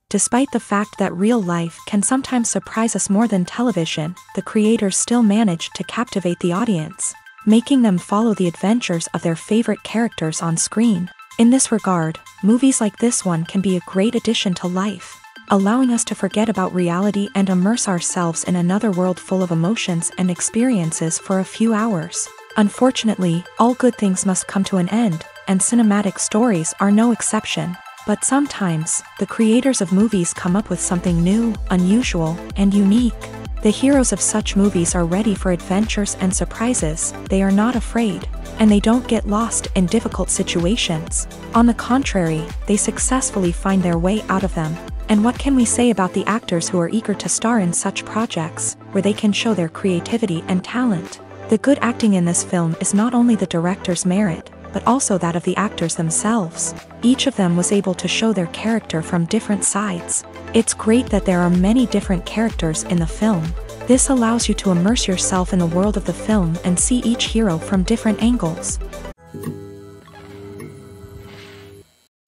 Despite the fact that real life can sometimes surprise us more than television, the creators still managed to captivate the audience, making them follow the adventures of their favorite characters on screen. In this regard, movies like this one can be a great addition to life, allowing us to forget about reality and immerse ourselves in another world full of emotions and experiences for a few hours. Unfortunately, all good things must come to an end, and cinematic stories are no exception. But sometimes, the creators of movies come up with something new, unusual, and unique. The heroes of such movies are ready for adventures and surprises, they are not afraid, and they don't get lost in difficult situations. On the contrary, they successfully find their way out of them. And what can we say about the actors who are eager to star in such projects, where they can show their creativity and talent? The good acting in this film is not only the director's merit, but also that of the actors themselves. Each of them was able to show their character from different sides. It's great that there are many different characters in the film. This allows you to immerse yourself in the world of the film and see each hero from different angles.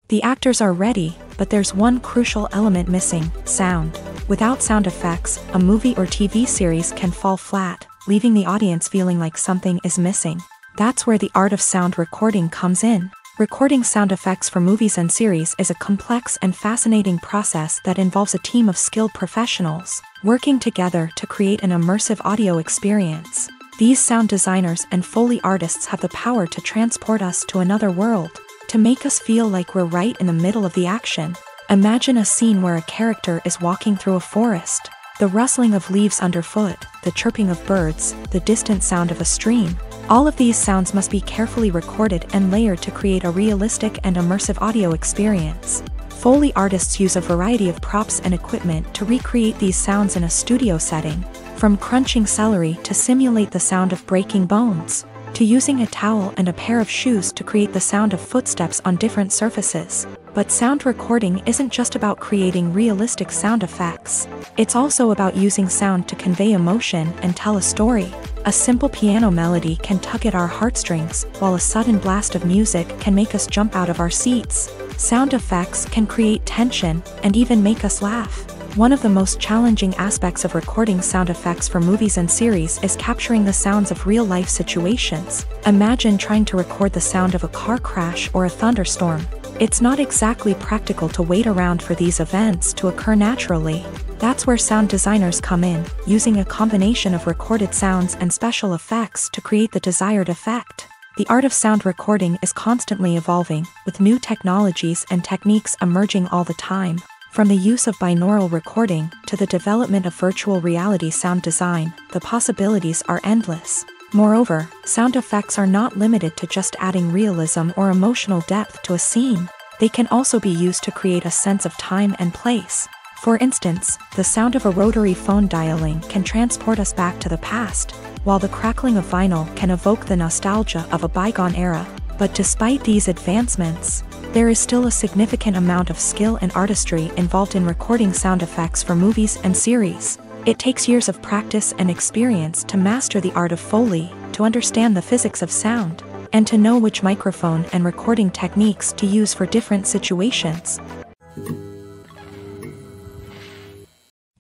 The actors are ready, but there's one crucial element missing: sound. Without sound effects, a movie or TV series can fall flat, leaving the audience feeling like something is missing. That's where the art of sound recording comes in. Recording sound effects for movies and series is a complex and fascinating process that involves a team of skilled professionals working together to create an immersive audio experience. These sound designers and Foley artists have the power to transport us to another world, to make us feel like we're right in the middle of the action. Imagine a scene where a character is walking through a forest. The rustling of leaves underfoot, the chirping of birds, the distant sound of a stream. All of these sounds must be carefully recorded and layered to create a realistic and immersive audio experience. Foley artists use a variety of props and equipment to recreate these sounds in a studio setting, from crunching celery to simulate the sound of breaking bones, to using a towel and a pair of shoes to create the sound of footsteps on different surfaces. But sound recording isn't just about creating realistic sound effects. It's also about using sound to convey emotion and tell a story. A simple piano melody can tug at our heartstrings, while a sudden blast of music can make us jump out of our seats. Sound effects can create tension and even make us laugh. One of the most challenging aspects of recording sound effects for movies and series is capturing the sounds of real-life situations. Imagine trying to record the sound of a car crash or a thunderstorm. It's not exactly practical to wait around for these events to occur naturally. That's where sound designers come in, using a combination of recorded sounds and special effects to create the desired effect. The art of sound recording is constantly evolving, with new technologies and techniques emerging all the time. From the use of binaural recording to the development of virtual reality sound design, the possibilities are endless. Moreover, sound effects are not limited to just adding realism or emotional depth to a scene. They can also be used to create a sense of time and place. For instance, the sound of a rotary phone dialing can transport us back to the past, while the crackling of vinyl can evoke the nostalgia of a bygone era. But despite these advancements, there is still a significant amount of skill and artistry involved in recording sound effects for movies and series. It takes years of practice and experience to master the art of Foley, to understand the physics of sound, and to know which microphone and recording techniques to use for different situations.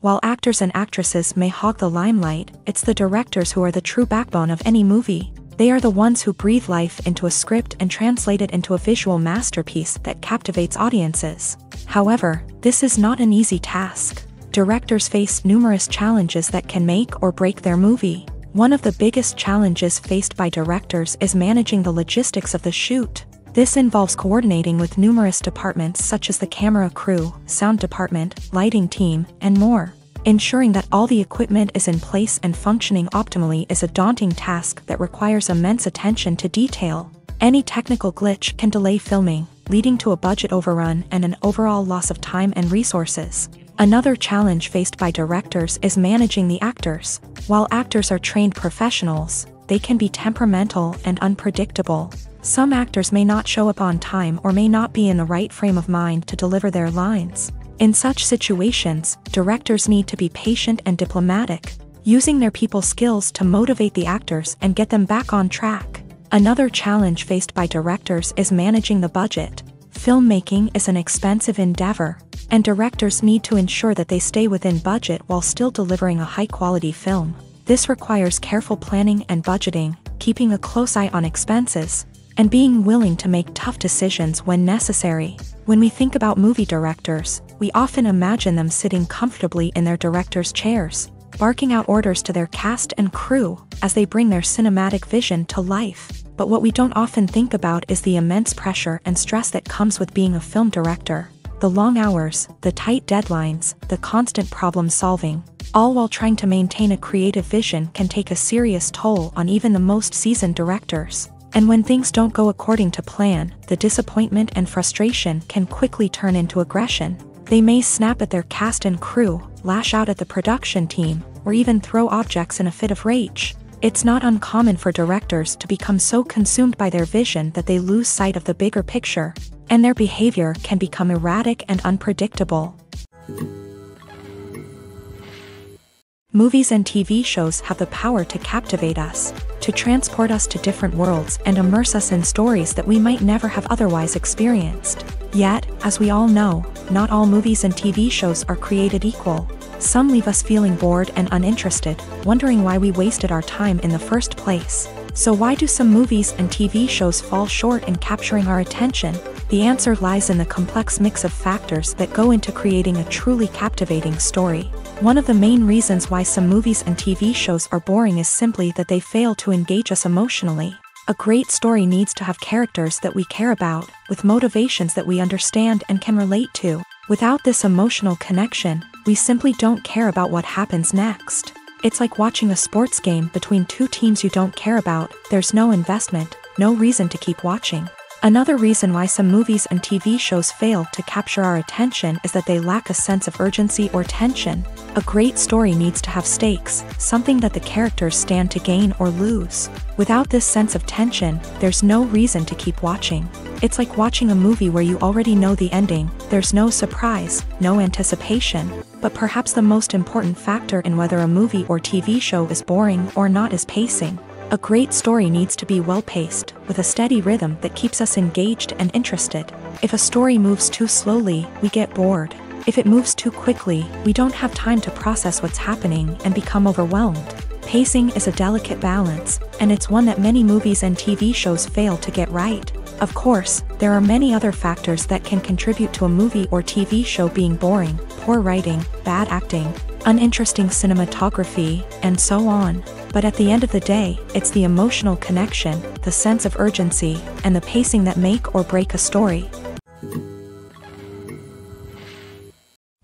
While actors and actresses may hog the limelight, it's the directors who are the true backbone of any movie. They are the ones who breathe life into a script and translate it into a visual masterpiece that captivates audiences. However, this is not an easy task. Directors face numerous challenges that can make or break their movie. One of the biggest challenges faced by directors is managing the logistics of the shoot. This involves coordinating with numerous departments such as the camera crew, sound department, lighting team, and more. Ensuring that all the equipment is in place and functioning optimally is a daunting task that requires immense attention to detail. Any technical glitch can delay filming, leading to a budget overrun and an overall loss of time and resources. Another challenge faced by directors is managing the actors. While actors are trained professionals, they can be temperamental and unpredictable. Some actors may not show up on time or may not be in the right frame of mind to deliver their lines. In such situations, directors need to be patient and diplomatic, using their people skills to motivate the actors and get them back on track. Another challenge faced by directors is managing the budget. Filmmaking is an expensive endeavor, and directors need to ensure that they stay within budget while still delivering a high-quality film. This requires careful planning and budgeting, keeping a close eye on expenses, and being willing to make tough decisions when necessary. When we think about movie directors, we often imagine them sitting comfortably in their director's chairs, barking out orders to their cast and crew as they bring their cinematic vision to life. But what we don't often think about is the immense pressure and stress that comes with being a film director. The long hours, the tight deadlines, the constant problem solving, all while trying to maintain a creative vision can take a serious toll on even the most seasoned directors. And when things don't go according to plan, the disappointment and frustration can quickly turn into aggression. They may snap at their cast and crew, lash out at the production team, or even throw objects in a fit of rage. It's not uncommon for directors to become so consumed by their vision that they lose sight of the bigger picture, and their behavior can become erratic and unpredictable. Movies and TV shows have the power to captivate us, to transport us to different worlds and immerse us in stories that we might never have otherwise experienced. Yet, as we all know, not all movies and TV shows are created equal. Some leave us feeling bored and uninterested, wondering why we wasted our time in the first place. So why do some movies and TV shows fall short in capturing our attention? The answer lies in the complex mix of factors that go into creating a truly captivating story. One of the main reasons why some movies and TV shows are boring is simply that they fail to engage us emotionally. A great story needs to have characters that we care about, with motivations that we understand and can relate to. Without this emotional connection, we simply don't care about what happens next. It's like watching a sports game between two teams you don't care about. There's no investment, no reason to keep watching. Another reason why some movies and TV shows fail to capture our attention is that they lack a sense of urgency or tension. A great story needs to have stakes, something that the characters stand to gain or lose. Without this sense of tension, there's no reason to keep watching. It's like watching a movie where you already know the ending. There's no surprise, no anticipation. But perhaps the most important factor in whether a movie or TV show is boring or not is pacing. A great story needs to be well-paced, with a steady rhythm that keeps us engaged and interested. If a story moves too slowly, we get bored. If it moves too quickly, we don't have time to process what's happening and become overwhelmed. Pacing is a delicate balance, and it's one that many movies and TV shows fail to get right. Of course, there are many other factors that can contribute to a movie or TV show being boring: poor writing, bad acting, uninteresting cinematography, and so on. But at the end of the day, it's the emotional connection, the sense of urgency, and the pacing that make or break a story.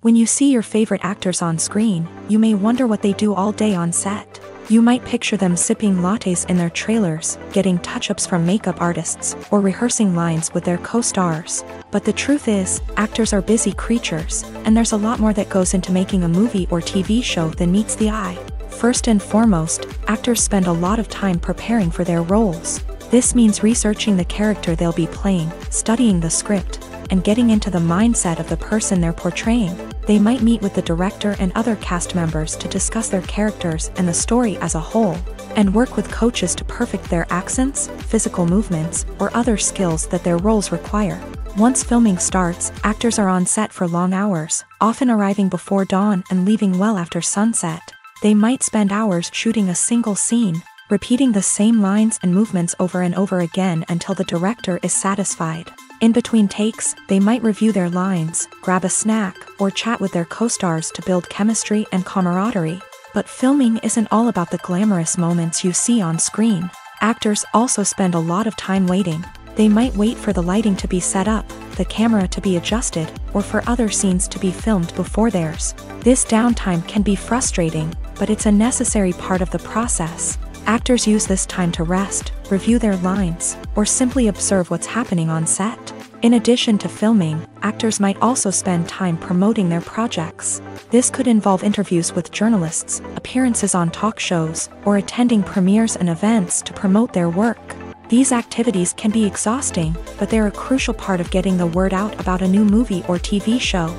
When you see your favorite actors on screen, you may wonder what they do all day on set. You might picture them sipping lattes in their trailers, getting touch-ups from makeup artists, or rehearsing lines with their co-stars. But the truth is, actors are busy creatures, and there's a lot more that goes into making a movie or TV show than meets the eye. First and foremost, actors spend a lot of time preparing for their roles. This means researching the character they'll be playing, studying the script, and getting into the mindset of the person they're portraying. They might meet with the director and other cast members to discuss their characters and the story as a whole, and work with coaches to perfect their accents, physical movements, or other skills that their roles require. Once filming starts, actors are on set for long hours, often arriving before dawn and leaving well after sunset. They might spend hours shooting a single scene, repeating the same lines and movements over and over again until the director is satisfied. In between takes, they might review their lines, grab a snack, or chat with their co-stars to build chemistry and camaraderie. But filming isn't all about the glamorous moments you see on screen. Actors also spend a lot of time waiting. They might wait for the lighting to be set up, the camera to be adjusted, or for other scenes to be filmed before theirs. This downtime can be frustrating, but it's a necessary part of the process. Actors use this time to rest, review their lines, or simply observe what's happening on set. In addition to filming, actors might also spend time promoting their projects. This could involve interviews with journalists, appearances on talk shows, or attending premieres and events to promote their work. These activities can be exhausting, but they're a crucial part of getting the word out about a new movie or TV show.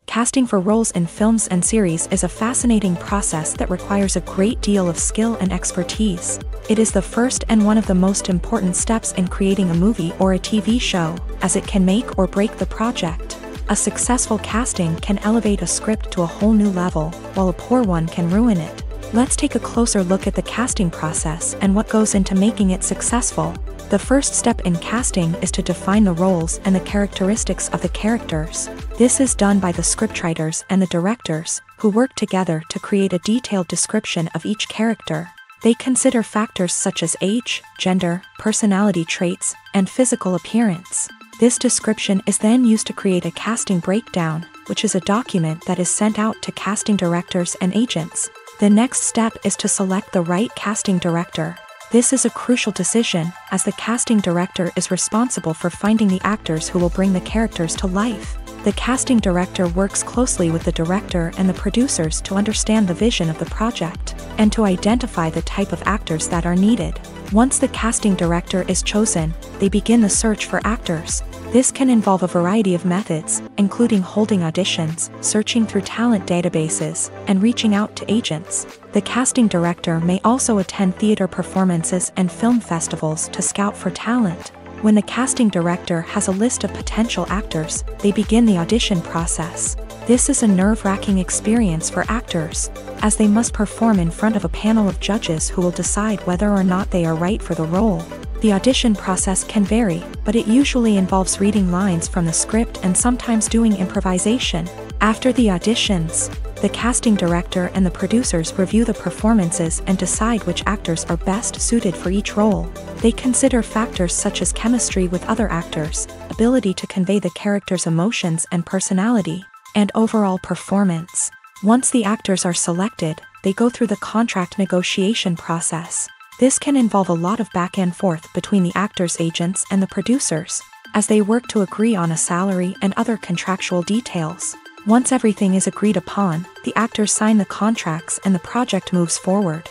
Casting for roles in films and series is a fascinating process that requires a great deal of skill and expertise. It is the first and one of the most important steps in creating a movie or a TV show, as it can make or break the project. A successful casting can elevate a script to a whole new level, while a poor one can ruin it. Let's take a closer look at the casting process and what goes into making it successful. The first step in casting is to define the roles and the characteristics of the characters. This is done by the scriptwriters and the directors, who work together to create a detailed description of each character. They consider factors such as age, gender, personality traits, and physical appearance. This description is then used to create a casting breakdown, which is a document that is sent out to casting directors and agents. The next step is to select the right casting director. This is a crucial decision, as the casting director is responsible for finding the actors who will bring the characters to life. The casting director works closely with the director and the producers to understand the vision of the project, and to identify the type of actors that are needed. Once the casting director is chosen, they begin the search for actors. This can involve a variety of methods, including holding auditions, searching through talent databases, and reaching out to agents. The casting director may also attend theater performances and film festivals to scout for talent. When the casting director has a list of potential actors, they begin the audition process. This is a nerve-wracking experience for actors, as they must perform in front of a panel of judges who will decide whether or not they are right for the role. The audition process can vary, but it usually involves reading lines from the script and sometimes doing improvisation. After the auditions, the casting director and the producers review the performances and decide which actors are best suited for each role. They consider factors such as chemistry with other actors, ability to convey the character's emotions and personality, and overall performance. Once the actors are selected, they go through the contract negotiation process. This can involve a lot of back and forth between the actors' agents and the producers, as they work to agree on a salary and other contractual details. Once everything is agreed upon, the actors sign the contracts and the project moves forward.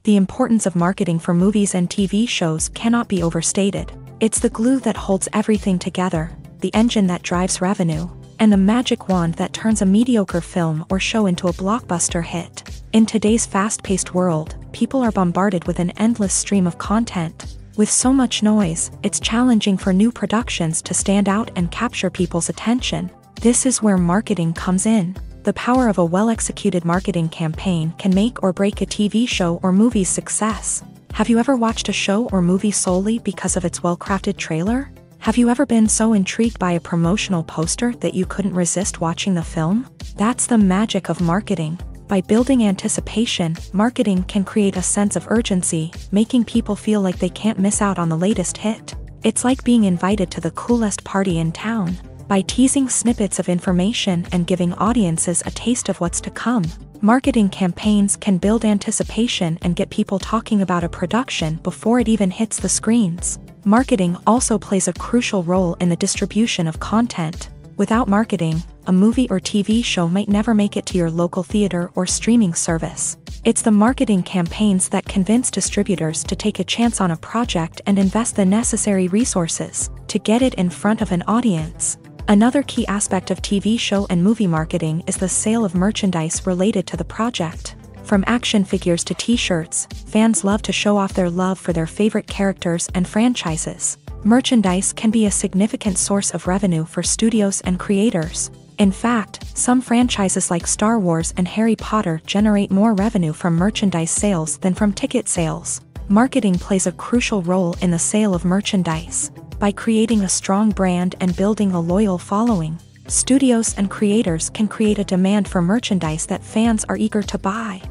The importance of marketing for movies and TV shows cannot be overstated. It's the glue that holds everything together, the engine that drives revenue, and the magic wand that turns a mediocre film or show into a blockbuster hit. In today's fast-paced world, people are bombarded with an endless stream of content. With so much noise, it's challenging for new productions to stand out and capture people's attention. This is where marketing comes in. The power of a well-executed marketing campaign can make or break a TV show or movie's success. Have you ever watched a show or movie solely because of its well-crafted trailer? Have you ever been so intrigued by a promotional poster that you couldn't resist watching the film? That's the magic of marketing. By building anticipation, marketing can create a sense of urgency, making people feel like they can't miss out on the latest hit. It's like being invited to the coolest party in town. By teasing snippets of information and giving audiences a taste of what's to come, marketing campaigns can build anticipation and get people talking about a production before it even hits the screens. Marketing also plays a crucial role in the distribution of content. Without marketing, a movie or TV show might never make it to your local theater or streaming service. It's the marketing campaigns that convince distributors to take a chance on a project and invest the necessary resources to get it in front of an audience. Another key aspect of TV show and movie marketing is the sale of merchandise related to the project. From action figures to t-shirts, fans love to show off their love for their favorite characters and franchises. Merchandise can be a significant source of revenue for studios and creators. In fact, some franchises like Star Wars and Harry Potter generate more revenue from merchandise sales than from ticket sales. Marketing plays a crucial role in the sale of merchandise. By creating a strong brand and building a loyal following, studios and creators can create a demand for merchandise that fans are eager to buy.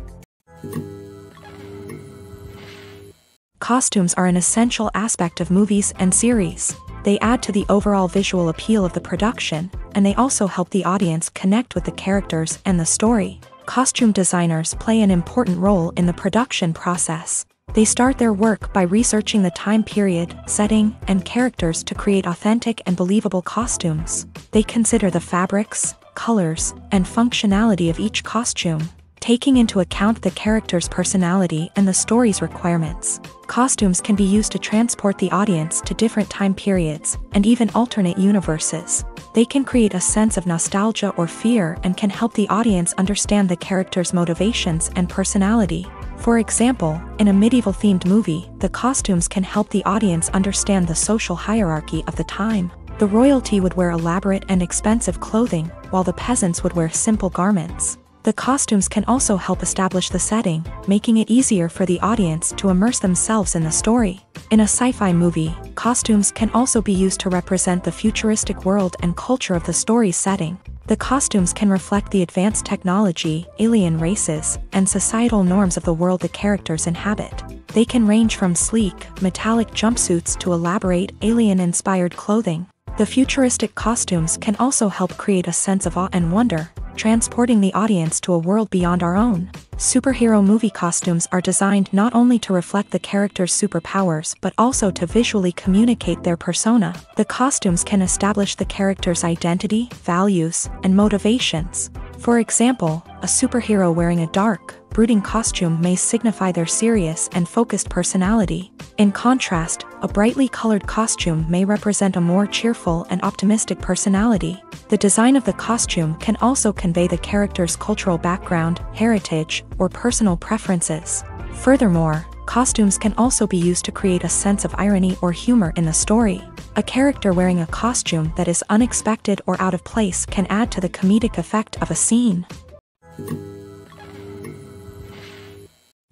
Costumes are an essential aspect of movies and series. They add to the overall visual appeal of the production, and they also help the audience connect with the characters and the story. Costume designers play an important role in the production process. They start their work by researching the time period, setting, and characters to create authentic and believable costumes. They consider the fabrics, colors, and functionality of each costume, taking into account the character's personality and the story's requirements. Costumes can be used to transport the audience to different time periods and even alternate universes. They can create a sense of nostalgia or fear and can help the audience understand the character's motivations and personality. For example, in a medieval-themed movie, the costumes can help the audience understand the social hierarchy of the time. The royalty would wear elaborate and expensive clothing, while the peasants would wear simple garments. The costumes can also help establish the setting, making it easier for the audience to immerse themselves in the story. In a sci-fi movie, costumes can also be used to represent the futuristic world and culture of the story's setting. The costumes can reflect the advanced technology, alien races, and societal norms of the world the characters inhabit. They can range from sleek, metallic jumpsuits to elaborate, alien-inspired clothing. The futuristic costumes can also help create a sense of awe and wonder, transporting the audience to a world beyond our own. Superhero movie costumes are designed not only to reflect the character's superpowers but also to visually communicate their persona. The costumes can establish the character's identity, values, and motivations. For example, a superhero wearing a dark, brooding costume may signify their serious and focused personality. In contrast, a brightly colored costume may represent a more cheerful and optimistic personality. The design of the costume can also convey the character's cultural background, heritage, or personal preferences. Furthermore, costumes can also be used to create a sense of irony or humor in the story. A character wearing a costume that is unexpected or out of place can add to the comedic effect of a scene.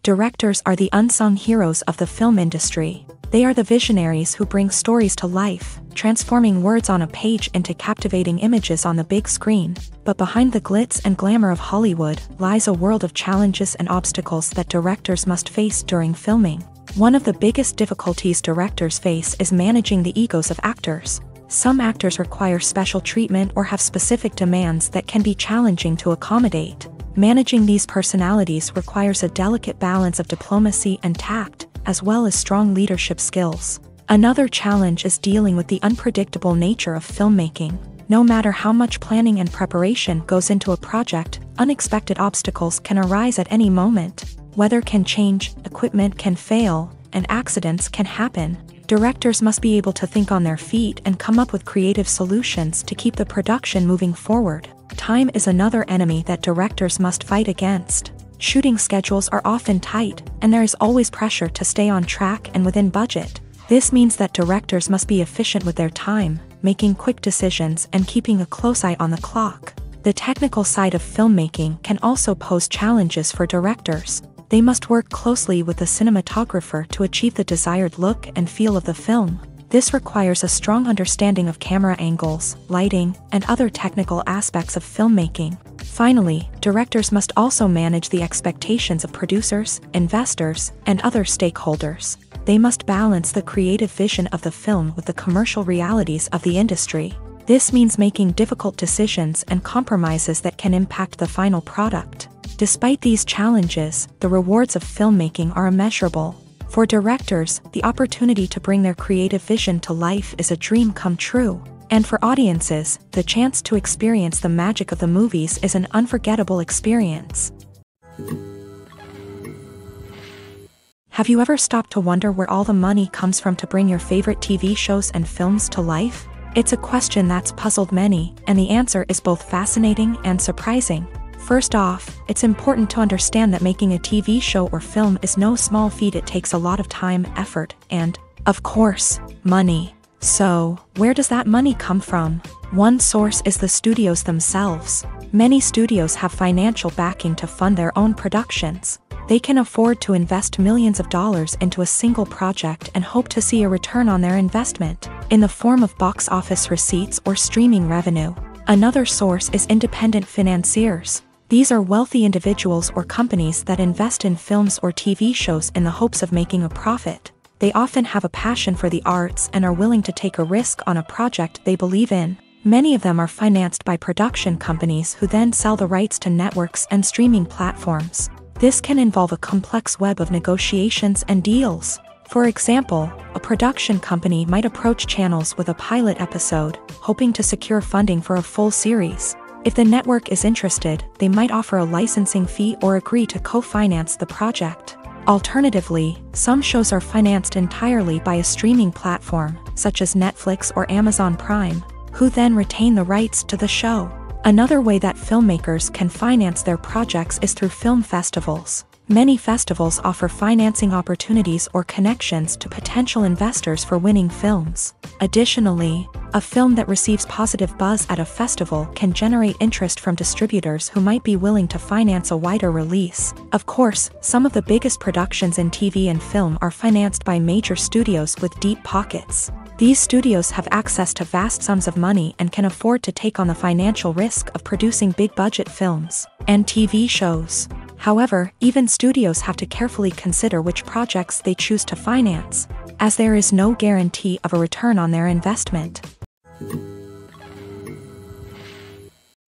Directors are the unsung heroes of the film industry. They are the visionaries who bring stories to life, transforming words on a page into captivating images on the big screen. But behind the glitz and glamour of Hollywood lies a world of challenges and obstacles that directors must face during filming. One of the biggest difficulties directors face is managing the egos of actors. Some actors require special treatment or have specific demands that can be challenging to accommodate. Managing these personalities requires a delicate balance of diplomacy and tact, as well as strong leadership skills. Another challenge is dealing with the unpredictable nature of filmmaking. No matter how much planning and preparation goes into a project, unexpected obstacles can arise at any moment. Weather can change, equipment can fail, and accidents can happen. Directors must be able to think on their feet and come up with creative solutions to keep the production moving forward. Time is another enemy that directors must fight against. Shooting schedules are often tight, and there is always pressure to stay on track and within budget. This means that directors must be efficient with their time, making quick decisions and keeping a close eye on the clock. The technical side of filmmaking can also pose challenges for directors. They must work closely with the cinematographer to achieve the desired look and feel of the film. This requires a strong understanding of camera angles, lighting, and other technical aspects of filmmaking. Finally, directors must also manage the expectations of producers, investors, and other stakeholders. They must balance the creative vision of the film with the commercial realities of the industry. This means making difficult decisions and compromises that can impact the final product. Despite these challenges, the rewards of filmmaking are immeasurable. For directors, the opportunity to bring their creative vision to life is a dream come true. And for audiences, the chance to experience the magic of the movies is an unforgettable experience. Have you ever stopped to wonder where all the money comes from to bring your favorite TV shows and films to life? It's a question that's puzzled many, and the answer is both fascinating and surprising. First off, it's important to understand that making a TV show or film is no small feat. It takes a lot of time, effort, and, of course, money. So, where does that money come from? One source is the studios themselves. Many studios have financial backing to fund their own productions. They can afford to invest millions of dollars into a single project and hope to see a return on their investment, in the form of box office receipts or streaming revenue. Another source is independent financiers. These are wealthy individuals or companies that invest in films or TV shows in the hopes of making a profit. They often have a passion for the arts and are willing to take a risk on a project they believe in. Many of them are financed by production companies who then sell the rights to networks and streaming platforms. This can involve a complex web of negotiations and deals. For example, a production company might approach channels with a pilot episode, hoping to secure funding for a full series. If the network is interested, they might offer a licensing fee or agree to co-finance the project. Alternatively, some shows are financed entirely by a streaming platform, such as Netflix or Amazon Prime, who then retain the rights to the show. Another way that filmmakers can finance their projects is through film festivals. Many festivals offer financing opportunities or connections to potential investors for winning films. Additionally, a film that receives positive buzz at a festival can generate interest from distributors who might be willing to finance a wider release. Of course, some of the biggest productions in TV and film are financed by major studios with deep pockets. These studios have access to vast sums of money and can afford to take on the financial risk of producing big-budget films and TV shows. However, even studios have to carefully consider which projects they choose to finance, as there is no guarantee of a return on their investment.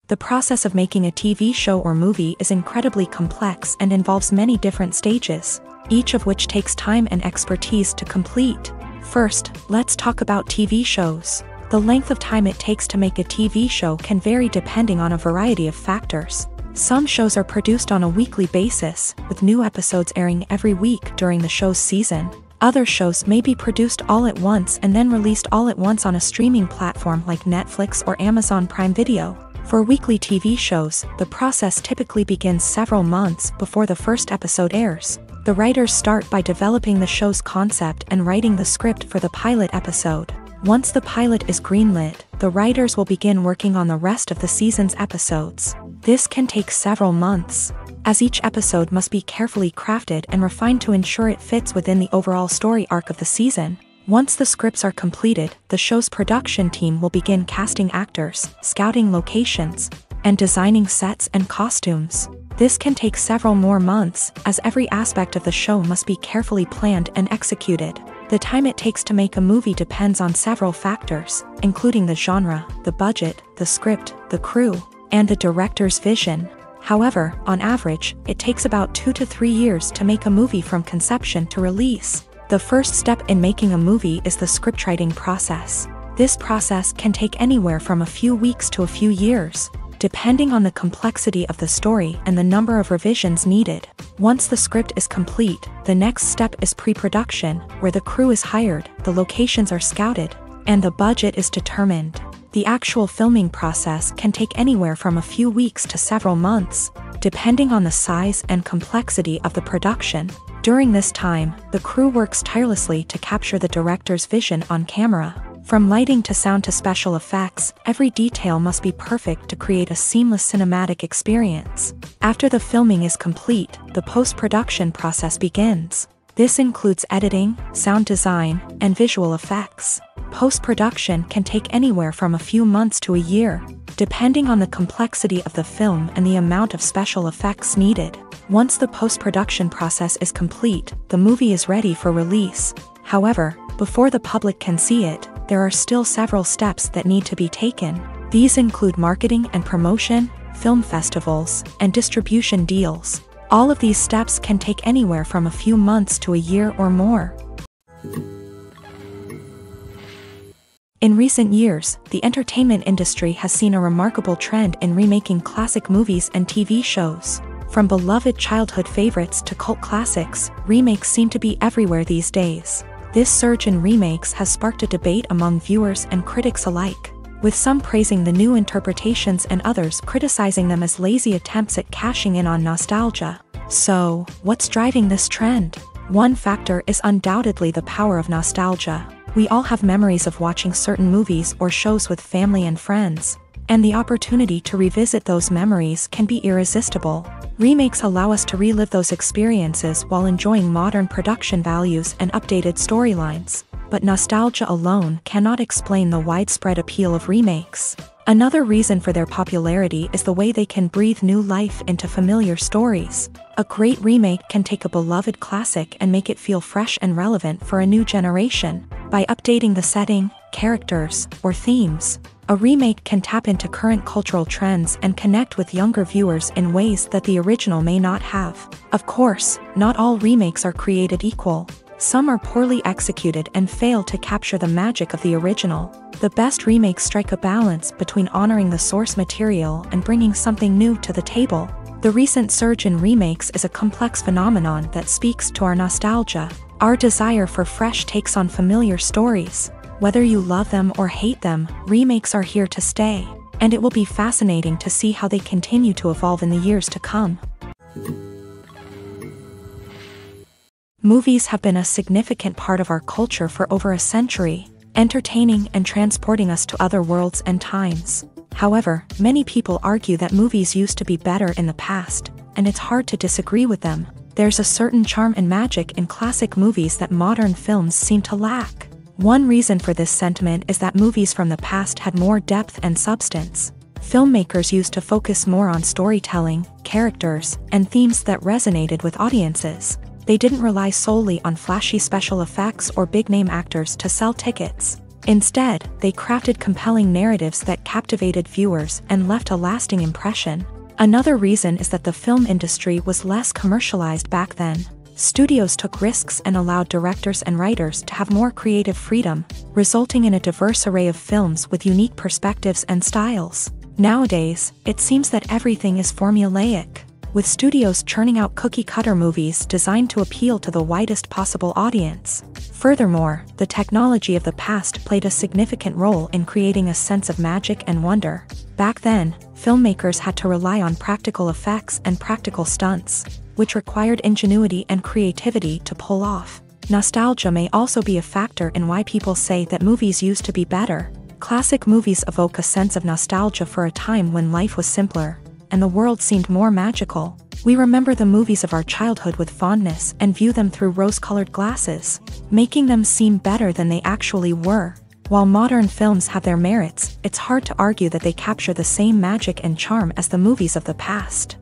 The process of making a TV show or movie is incredibly complex and involves many different stages, each of which takes time and expertise to complete. First, let's talk about TV shows. The length of time it takes to make a TV show can vary depending on a variety of factors. Some shows are produced on a weekly basis, with new episodes airing every week during the show's season. Other shows may be produced all at once and then released all at once on a streaming platform like Netflix or Amazon Prime Video. For weekly TV shows, the process typically begins several months before the first episode airs. The writers start by developing the show's concept and writing the script for the pilot episode. Once the pilot is greenlit, the writers will begin working on the rest of the season's episodes. This can take several months, as each episode must be carefully crafted and refined to ensure it fits within the overall story arc of the season. Once the scripts are completed, the show's production team will begin casting actors, scouting locations, and designing sets and costumes. This can take several more months, as every aspect of the show must be carefully planned and executed. The time it takes to make a movie depends on several factors, including the genre, the budget, the script, the crew, and the director's vision. However, on average, it takes about 2 to 3 years to make a movie from conception to release. The first step in making a movie is the scriptwriting process. This process can take anywhere from a few weeks to a few years, depending on the complexity of the story and the number of revisions needed. Once the script is complete, the next step is pre-production, where the crew is hired, the locations are scouted, and the budget is determined. The actual filming process can take anywhere from a few weeks to several months, depending on the size and complexity of the production. During this time, the crew works tirelessly to capture the director's vision on camera. From lighting to sound to special effects, every detail must be perfect to create a seamless cinematic experience. After the filming is complete, the post-production process begins. This includes editing, sound design, and visual effects. Post-production can take anywhere from a few months to a year, depending on the complexity of the film and the amount of special effects needed. Once the post-production process is complete, the movie is ready for release. However, before the public can see it, there are still several steps that need to be taken. These include marketing and promotion, film festivals, and distribution deals. All of these steps can take anywhere from a few months to a year or more. In recent years, the entertainment industry has seen a remarkable trend in remaking classic movies and TV shows. From beloved childhood favorites to cult classics, remakes seem to be everywhere these days. This surge in remakes has sparked a debate among viewers and critics alike, with some praising the new interpretations and others criticizing them as lazy attempts at cashing in on nostalgia. So, what's driving this trend? One factor is undoubtedly the power of nostalgia. We all have memories of watching certain movies or shows with family and friends, and the opportunity to revisit those memories can be irresistible. Remakes allow us to relive those experiences while enjoying modern production values and updated storylines, but nostalgia alone cannot explain the widespread appeal of remakes. Another reason for their popularity is the way they can breathe new life into familiar stories. A great remake can take a beloved classic and make it feel fresh and relevant for a new generation. By updating the setting, characters, or themes, a remake can tap into current cultural trends and connect with younger viewers in ways that the original may not have. Of course, not all remakes are created equal. Some are poorly executed and fail to capture the magic of the original. The best remakes strike a balance between honoring the source material and bringing something new to the table. The recent surge in remakes is a complex phenomenon that speaks to our nostalgia, our desire for fresh takes on familiar stories. Whether you love them or hate them, remakes are here to stay, and it will be fascinating to see how they continue to evolve in the years to come. Movies have been a significant part of our culture for over a century, entertaining and transporting us to other worlds and times. However, many people argue that movies used to be better in the past, and it's hard to disagree with them. There's a certain charm and magic in classic movies that modern films seem to lack. One reason for this sentiment is that movies from the past had more depth and substance. Filmmakers used to focus more on storytelling, characters, and themes that resonated with audiences. They didn't rely solely on flashy special effects or big-name actors to sell tickets. Instead, they crafted compelling narratives that captivated viewers and left a lasting impression. Another reason is that the film industry was less commercialized back then. Studios took risks and allowed directors and writers to have more creative freedom, resulting in a diverse array of films with unique perspectives and styles. Nowadays, it seems that everything is formulaic, with studios churning out cookie-cutter movies designed to appeal to the widest possible audience. Furthermore, the technology of the past played a significant role in creating a sense of magic and wonder. Back then, filmmakers had to rely on practical effects and practical stunts, which required ingenuity and creativity to pull off. Nostalgia may also be a factor in why people say that movies used to be better. Classic movies evoke a sense of nostalgia for a time when life was simpler, and the world seemed more magical. We remember the movies of our childhood with fondness and view them through rose-colored glasses, making them seem better than they actually were. While modern films have their merits, it's hard to argue that they capture the same magic and charm as the movies of the past.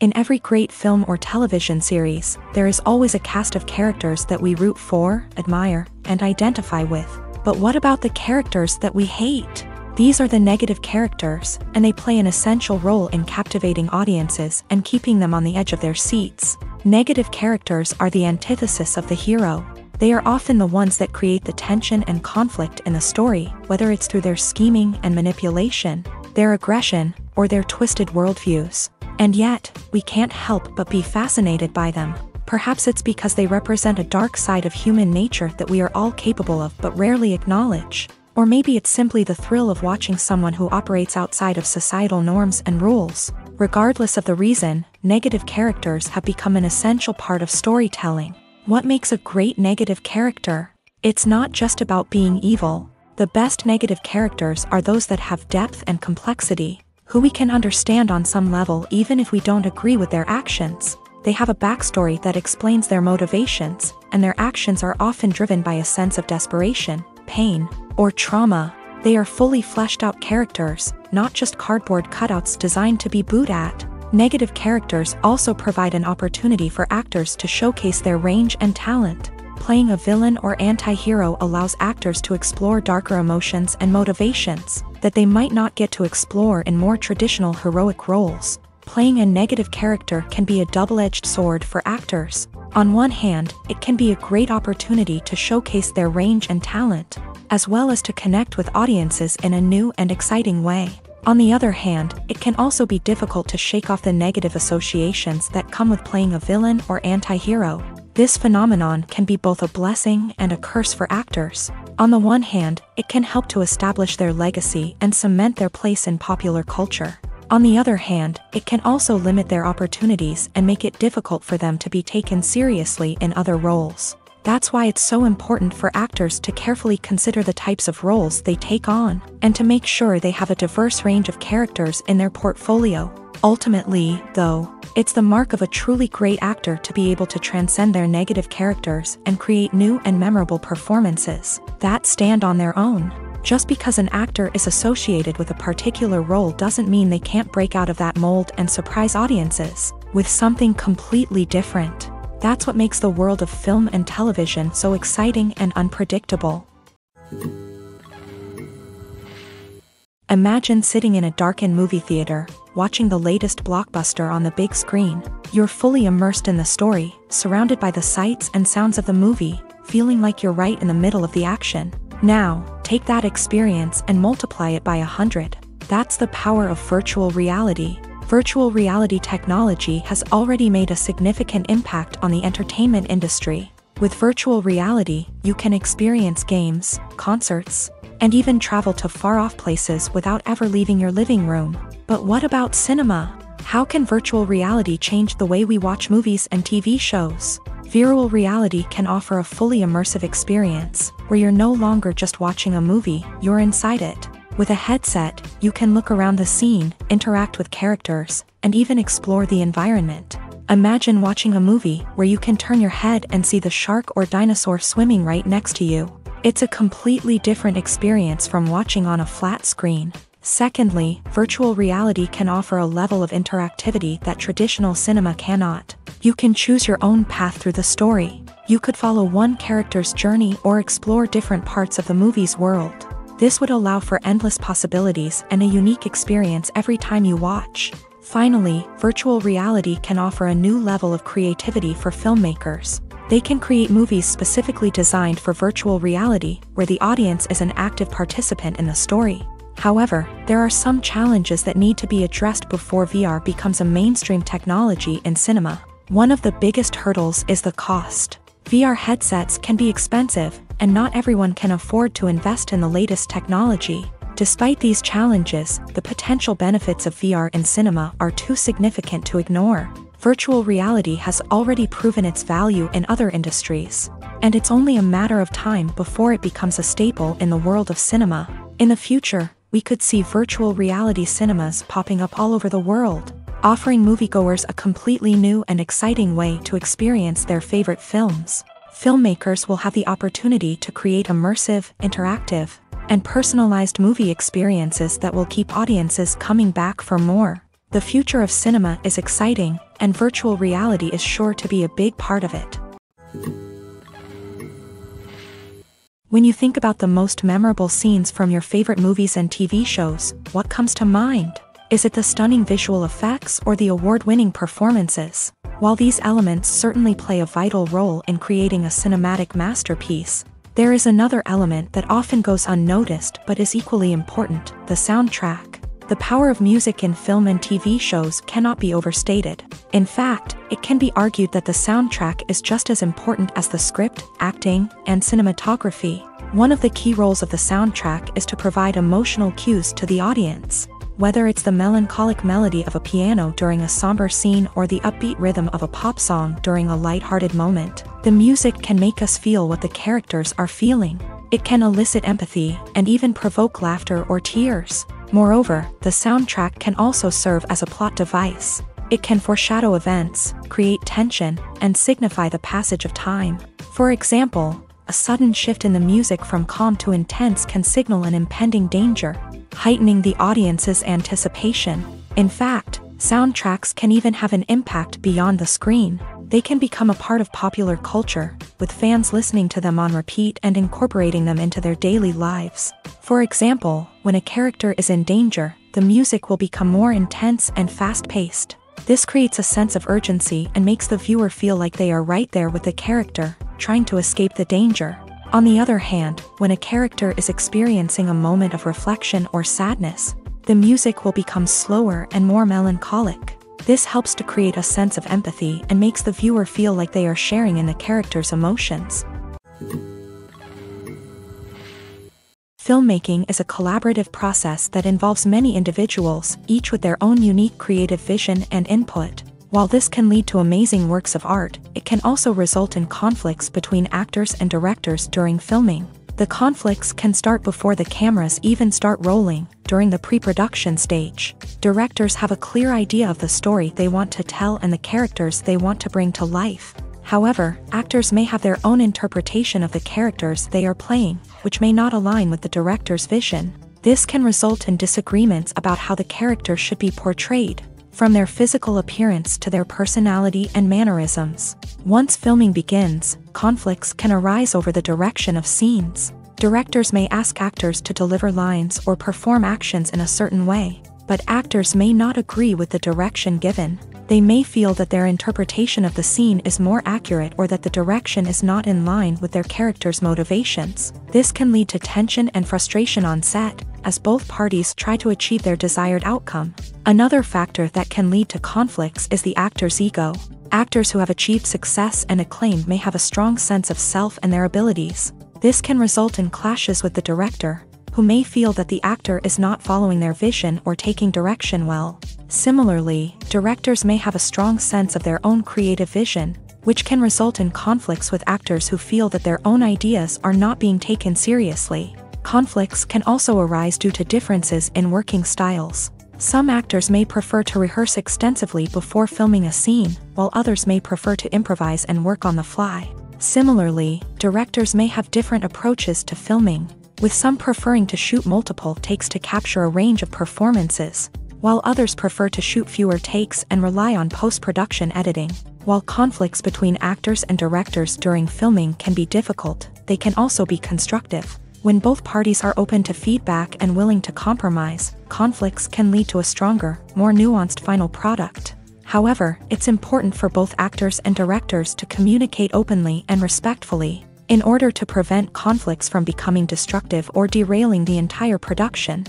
In every great film or television series, there is always a cast of characters that we root for, admire, and identify with. But what about the characters that we hate? These are the negative characters, and they play an essential role in captivating audiences and keeping them on the edge of their seats. Negative characters are the antithesis of the hero. They are often the ones that create the tension and conflict in the story, whether it's through their scheming and manipulation, their aggression, or their twisted worldviews. And yet, we can't help but be fascinated by them. Perhaps it's because they represent a dark side of human nature that we are all capable of but rarely acknowledge. Or maybe it's simply the thrill of watching someone who operates outside of societal norms and rules. Regardless of the reason, negative characters have become an essential part of storytelling. What makes a great negative character? It's not just about being evil. The best negative characters are those that have depth and complexity, who we can understand on some level even if we don't agree with their actions. They have a backstory that explains their motivations, and their actions are often driven by a sense of desperation, pain, or trauma. They are fully fleshed out characters, not just cardboard cutouts designed to be booed at. Negative characters also provide an opportunity for actors to showcase their range and talent. Playing a villain or anti-hero allows actors to explore darker emotions and motivations that they might not get to explore in more traditional heroic roles. Playing a negative character can be a double-edged sword for actors. On one hand, it can be a great opportunity to showcase their range and talent, as well as to connect with audiences in a new and exciting way. On the other hand, it can also be difficult to shake off the negative associations that come with playing a villain or anti-hero. This phenomenon can be both a blessing and a curse for actors. On the one hand, it can help to establish their legacy and cement their place in popular culture. On the other hand, it can also limit their opportunities and make it difficult for them to be taken seriously in other roles. That's why it's so important for actors to carefully consider the types of roles they take on, and to make sure they have a diverse range of characters in their portfolio. Ultimately, though, it's the mark of a truly great actor to be able to transcend their negative characters and create new and memorable performances that stand on their own. Just because an actor is associated with a particular role doesn't mean they can't break out of that mold and surprise audiences with something completely different. That's what makes the world of film and television so exciting and unpredictable. Imagine sitting in a darkened movie theater, watching the latest blockbuster on the big screen. You're fully immersed in the story, surrounded by the sights and sounds of the movie, feeling like you're right in the middle of the action. Now, take that experience and multiply it by 100. That's the power of virtual reality. Virtual reality technology has already made a significant impact on the entertainment industry. With virtual reality, you can experience games, concerts, and even travel to far-off places without ever leaving your living room. But what about cinema? How can virtual reality change the way we watch movies and TV shows? Virtual reality can offer a fully immersive experience, where you're no longer just watching a movie, you're inside it. With a headset, you can look around the scene, interact with characters, and even explore the environment. Imagine watching a movie where you can turn your head and see the shark or dinosaur swimming right next to you. It's a completely different experience from watching on a flat screen. Secondly, virtual reality can offer a level of interactivity that traditional cinema cannot. You can choose your own path through the story. You could follow one character's journey or explore different parts of the movie's world. This would allow for endless possibilities and a unique experience every time you watch. Finally, virtual reality can offer a new level of creativity for filmmakers. They can create movies specifically designed for virtual reality, where the audience is an active participant in the story. However, there are some challenges that need to be addressed before VR becomes a mainstream technology in cinema. One of the biggest hurdles is the cost. VR headsets can be expensive, and not everyone can afford to invest in the latest technology. Despite these challenges, the potential benefits of VR in cinema are too significant to ignore. Virtual reality has already proven its value in other industries, and it's only a matter of time before it becomes a staple in the world of cinema. In the future, we could see virtual reality cinemas popping up all over the world, offering moviegoers a completely new and exciting way to experience their favorite films. Filmmakers will have the opportunity to create immersive, interactive, and personalized movie experiences that will keep audiences coming back for more. The future of cinema is exciting, and virtual reality is sure to be a big part of it. When you think about the most memorable scenes from your favorite movies and TV shows, what comes to mind? Is it the stunning visual effects or the award-winning performances? While these elements certainly play a vital role in creating a cinematic masterpiece, there is another element that often goes unnoticed but is equally important: the soundtrack. The power of music in film and TV shows cannot be overstated. In fact, it can be argued that the soundtrack is just as important as the script, acting, and cinematography. One of the key roles of the soundtrack is to provide emotional cues to the audience. Whether it's the melancholic melody of a piano during a somber scene or the upbeat rhythm of a pop song during a lighthearted moment, the music can make us feel what the characters are feeling. It can elicit empathy and even provoke laughter or tears. Moreover, the soundtrack can also serve as a plot device. It can foreshadow events, create tension, and signify the passage of time. For example, a sudden shift in the music from calm to intense can signal an impending danger, heightening the audience's anticipation. In fact, soundtracks can even have an impact beyond the screen. They can become a part of popular culture, with fans listening to them on repeat and incorporating them into their daily lives. For example, when a character is in danger, the music will become more intense and fast-paced. This creates a sense of urgency and makes the viewer feel like they are right there with the character, trying to escape the danger. On the other hand, when a character is experiencing a moment of reflection or sadness, the music will become slower and more melancholic. This helps to create a sense of empathy and makes the viewer feel like they are sharing in the character's emotions. Filmmaking is a collaborative process that involves many individuals, each with their own unique creative vision and input. While this can lead to amazing works of art, it can also result in conflicts between actors and directors during filming. The conflicts can start before the cameras even start rolling, during the pre-production stage. Directors have a clear idea of the story they want to tell and the characters they want to bring to life. However, actors may have their own interpretation of the characters they are playing, which may not align with the director's vision. This can result in disagreements about how the character should be portrayed, from their physical appearance to their personality and mannerisms. Once filming begins, conflicts can arise over the direction of scenes. Directors may ask actors to deliver lines or perform actions in a certain way, but actors may not agree with the direction given. They may feel that their interpretation of the scene is more accurate or that the direction is not in line with their character's motivations. This can lead to tension and frustration on set, as both parties try to achieve their desired outcome. Another factor that can lead to conflicts is the actor's ego. Actors who have achieved success and acclaim may have a strong sense of self and their abilities. This can result in clashes with the director, who may feel that the actor is not following their vision or taking direction well. Similarly, directors may have a strong sense of their own creative vision, which can result in conflicts with actors who feel that their own ideas are not being taken seriously. Conflicts can also arise due to differences in working styles. Some actors may prefer to rehearse extensively before filming a scene, while others may prefer to improvise and work on the fly. Similarly, directors may have different approaches to filming, with some preferring to shoot multiple takes to capture a range of performances, while others prefer to shoot fewer takes and rely on post-production editing. While conflicts between actors and directors during filming can be difficult, they can also be constructive. When both parties are open to feedback and willing to compromise, conflicts can lead to a stronger, more nuanced final product. However, it's important for both actors and directors to communicate openly and respectfully, in order to prevent conflicts from becoming destructive or derailing the entire production.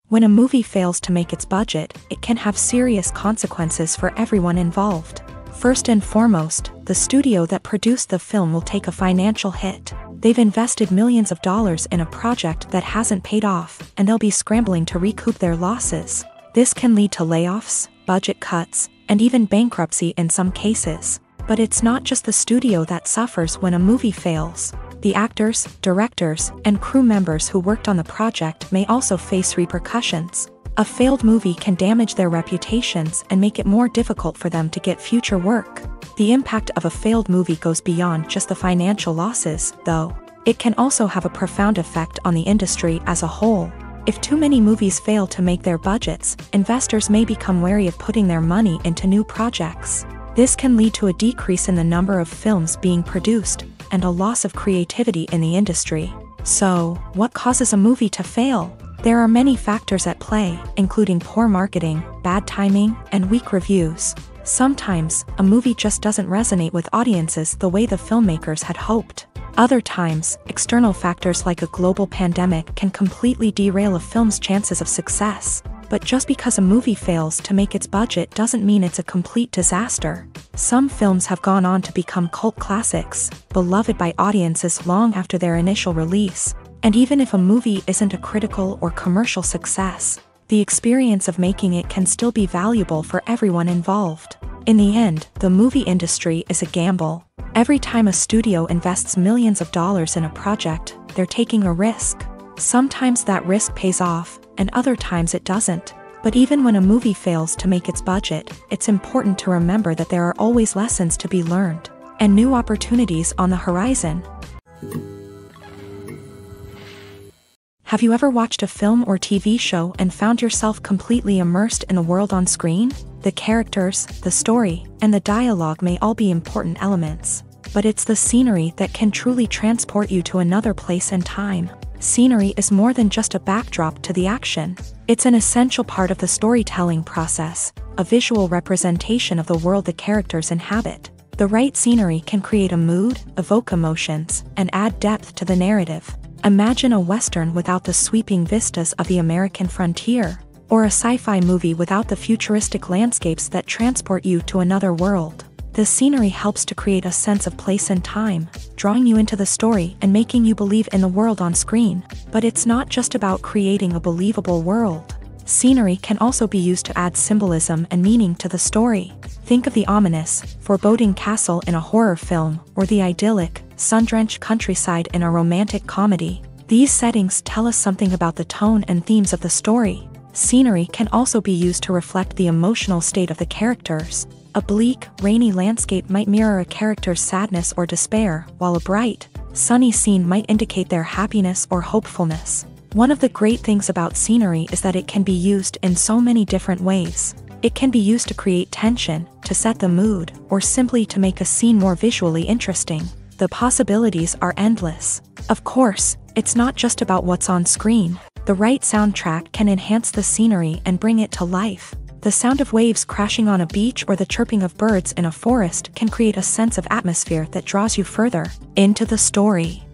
When a movie fails to make its budget, it can have serious consequences for everyone involved. First and foremost, the studio that produced the film will take a financial hit. They've invested millions of dollars in a project that hasn't paid off, and they'll be scrambling to recoup their losses. This can lead to layoffs, budget cuts, and even bankruptcy in some cases. But it's not just the studio that suffers when a movie fails. The actors, directors, and crew members who worked on the project may also face repercussions. A failed movie can damage their reputations and make it more difficult for them to get future work. The impact of a failed movie goes beyond just the financial losses, though. It can also have a profound effect on the industry as a whole. If too many movies fail to make their budgets, investors may become wary of putting their money into new projects. This can lead to a decrease in the number of films being produced, and a loss of creativity in the industry. So, what causes a movie to fail? There are many factors at play, including poor marketing, bad timing, and weak reviews. Sometimes, a movie just doesn't resonate with audiences the way the filmmakers had hoped. Other times, external factors like a global pandemic can completely derail a film's chances of success. But just because a movie fails to make its budget doesn't mean it's a complete disaster. Some films have gone on to become cult classics, beloved by audiences long after their initial release. And even if a movie isn't a critical or commercial success, the experience of making it can still be valuable for everyone involved. In the end, the movie industry is a gamble. Every time a studio invests millions of dollars in a project, they're taking a risk. Sometimes that risk pays off, and other times it doesn't. But even when a movie fails to make its budget, it's important to remember that there are always lessons to be learned, and new opportunities on the horizon. Have you ever watched a film or TV show and found yourself completely immersed in the world on screen? The characters, the story, and the dialogue may all be important elements, but it's the scenery that can truly transport you to another place and time. Scenery is more than just a backdrop to the action. It's an essential part of the storytelling process, a visual representation of the world the characters inhabit. The right scenery can create a mood, evoke emotions, and add depth to the narrative. Imagine a Western without the sweeping vistas of the American frontier, or a sci-fi movie without the futuristic landscapes that transport you to another world. The scenery helps to create a sense of place and time, drawing you into the story and making you believe in the world on screen. But it's not just about creating a believable world. Scenery can also be used to add symbolism and meaning to the story. Think of the ominous, foreboding castle in a horror film, or the idyllic, sun-drenched countryside in a romantic comedy. These settings tell us something about the tone and themes of the story. Scenery can also be used to reflect the emotional state of the characters. A bleak, rainy landscape might mirror a character's sadness or despair, while a bright, sunny scene might indicate their happiness or hopefulness. One of the great things about scenery is that it can be used in so many different ways. It can be used to create tension, to set the mood, or simply to make a scene more visually interesting. The possibilities are endless. Of course, it's not just about what's on screen. The right soundtrack can enhance the scenery and bring it to life. The sound of waves crashing on a beach or the chirping of birds in a forest can create a sense of atmosphere that draws you further into the story.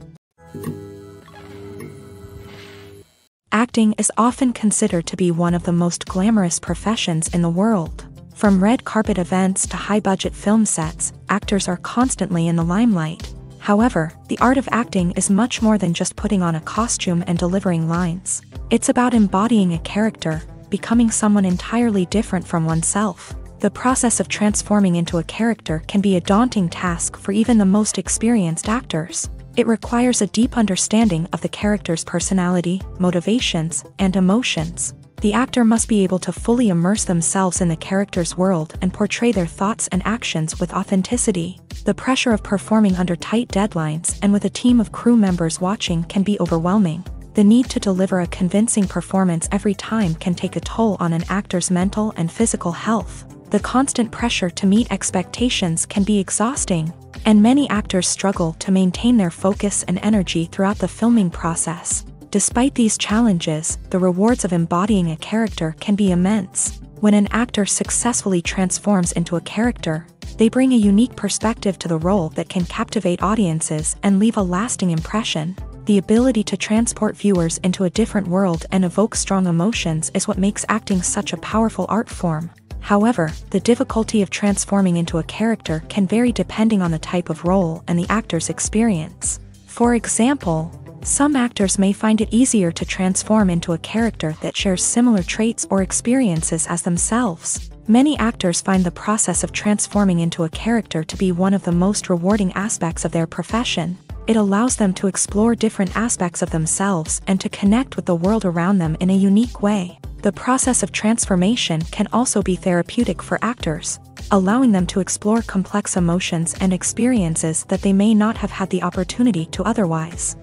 Acting is often considered to be one of the most glamorous professions in the world. From red carpet events to high-budget film sets, actors are constantly in the limelight. However, the art of acting is much more than just putting on a costume and delivering lines. It's about embodying a character, becoming someone entirely different from oneself. The process of transforming into a character can be a daunting task for even the most experienced actors. It requires a deep understanding of the character's personality, motivations, and emotions. The actor must be able to fully immerse themselves in the character's world and portray their thoughts and actions with authenticity. The pressure of performing under tight deadlines and with a team of crew members watching can be overwhelming. The need to deliver a convincing performance every time can take a toll on an actor's mental and physical health. The constant pressure to meet expectations can be exhausting, and many actors struggle to maintain their focus and energy throughout the filming process. Despite these challenges, the rewards of embodying a character can be immense. When an actor successfully transforms into a character, they bring a unique perspective to the role that can captivate audiences and leave a lasting impression. The ability to transport viewers into a different world and evoke strong emotions is what makes acting such a powerful art form. However, the difficulty of transforming into a character can vary depending on the type of role and the actor's experience. For example, some actors may find it easier to transform into a character that shares similar traits or experiences as themselves. Many actors find the process of transforming into a character to be one of the most rewarding aspects of their profession. It allows them to explore different aspects of themselves and to connect with the world around them in a unique way. The process of transformation can also be therapeutic for actors, allowing them to explore complex emotions and experiences that they may not have had the opportunity to otherwise.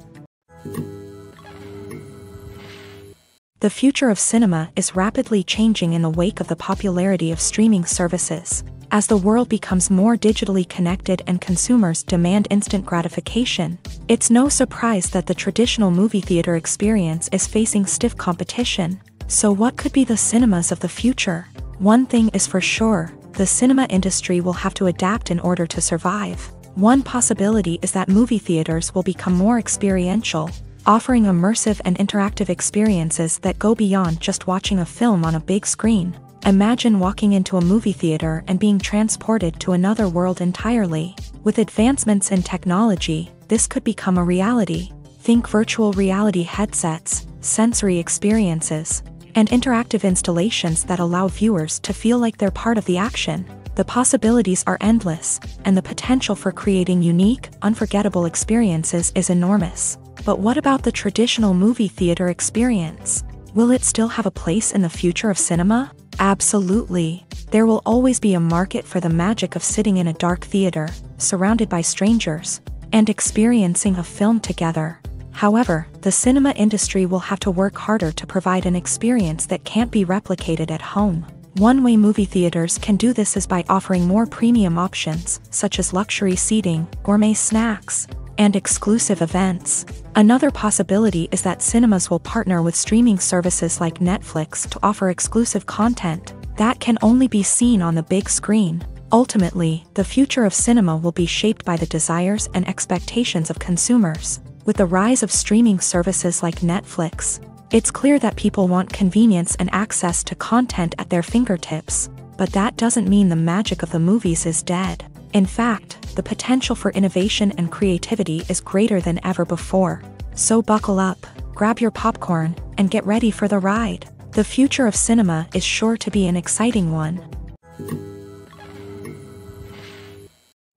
The future of cinema is rapidly changing in the wake of the popularity of streaming services. As the world becomes more digitally connected and consumers demand instant gratification, it's no surprise that the traditional movie theater experience is facing stiff competition. So what could be the cinemas of the future? One thing is for sure, the cinema industry will have to adapt in order to survive. One possibility is that movie theaters will become more experiential, offering immersive and interactive experiences that go beyond just watching a film on a big screen. Imagine walking into a movie theater and being transported to another world entirely. With advancements in technology, this could become a reality. Think virtual reality headsets, sensory experiences, and interactive installations that allow viewers to feel like they're part of the action. The possibilities are endless, and the potential for creating unique, unforgettable experiences is enormous. But what about the traditional movie theater experience? Will it still have a place in the future of cinema? Absolutely. There will always be a market for the magic of sitting in a dark theater, surrounded by strangers, and experiencing a film together. However, the cinema industry will have to work harder to provide an experience that can't be replicated at home. One way movie theaters can do this is by offering more premium options, such as luxury seating, gourmet snacks, and exclusive events. Another possibility is that cinemas will partner with streaming services like Netflix to offer exclusive content that can only be seen on the big screen. Ultimately, the future of cinema will be shaped by the desires and expectations of consumers. With the rise of streaming services like Netflix, it's clear that people want convenience and access to content at their fingertips. But that doesn't mean the magic of the movies is dead. In fact, the potential for innovation and creativity is greater than ever before. So buckle up, grab your popcorn, and get ready for the ride. The future of cinema is sure to be an exciting one.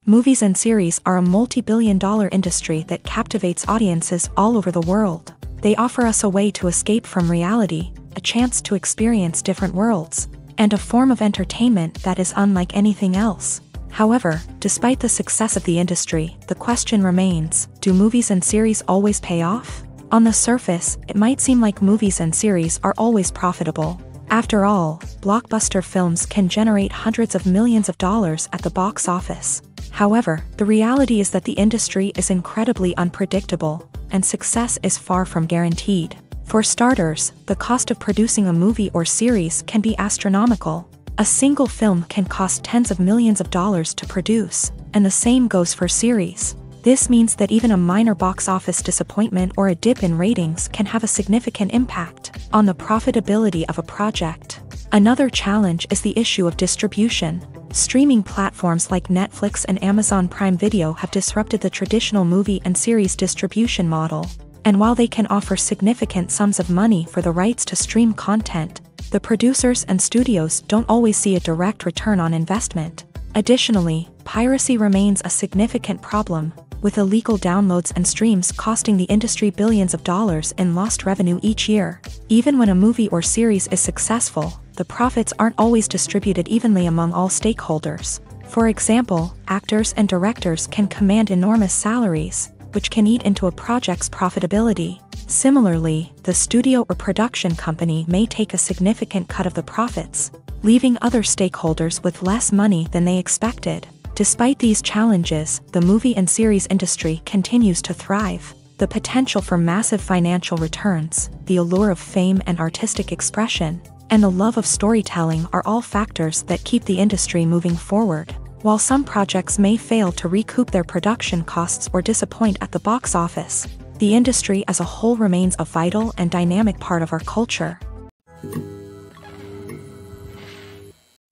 Movies and series are a multi-billion-dollar industry that captivates audiences all over the world. They offer us a way to escape from reality, a chance to experience different worlds, and a form of entertainment that is unlike anything else. However, despite the success of the industry, the question remains, do movies and series always pay off? On the surface, it might seem like movies and series are always profitable. After all, blockbuster films can generate hundreds of millions of dollars at the box office. However, the reality is that the industry is incredibly unpredictable, and success is far from guaranteed. For starters, the cost of producing a movie or series can be astronomical. A single film can cost tens of millions of dollars to produce, and the same goes for series. This means that even a minor box office disappointment or a dip in ratings can have a significant impact on the profitability of a project. Another challenge is the issue of distribution. Streaming platforms like Netflix and Amazon Prime Video have disrupted the traditional movie and series distribution model. And while they can offer significant sums of money for the rights to stream content, the producers and studios don't always see a direct return on investment. Additionally, piracy remains a significant problem, with illegal downloads and streams costing the industry billions of dollars in lost revenue each year. Even when a movie or series is successful, the profits aren't always distributed evenly among all stakeholders. For example, actors and directors can command enormous salaries, which can eat into a project's profitability. Similarly, the studio or production company may take a significant cut of the profits, leaving other stakeholders with less money than they expected. Despite these challenges, the movie and series industry continues to thrive. The potential for massive financial returns, the allure of fame and artistic expression, and the love of storytelling are all factors that keep the industry moving forward. While some projects may fail to recoup their production costs or disappoint at the box office, the industry as a whole remains a vital and dynamic part of our culture.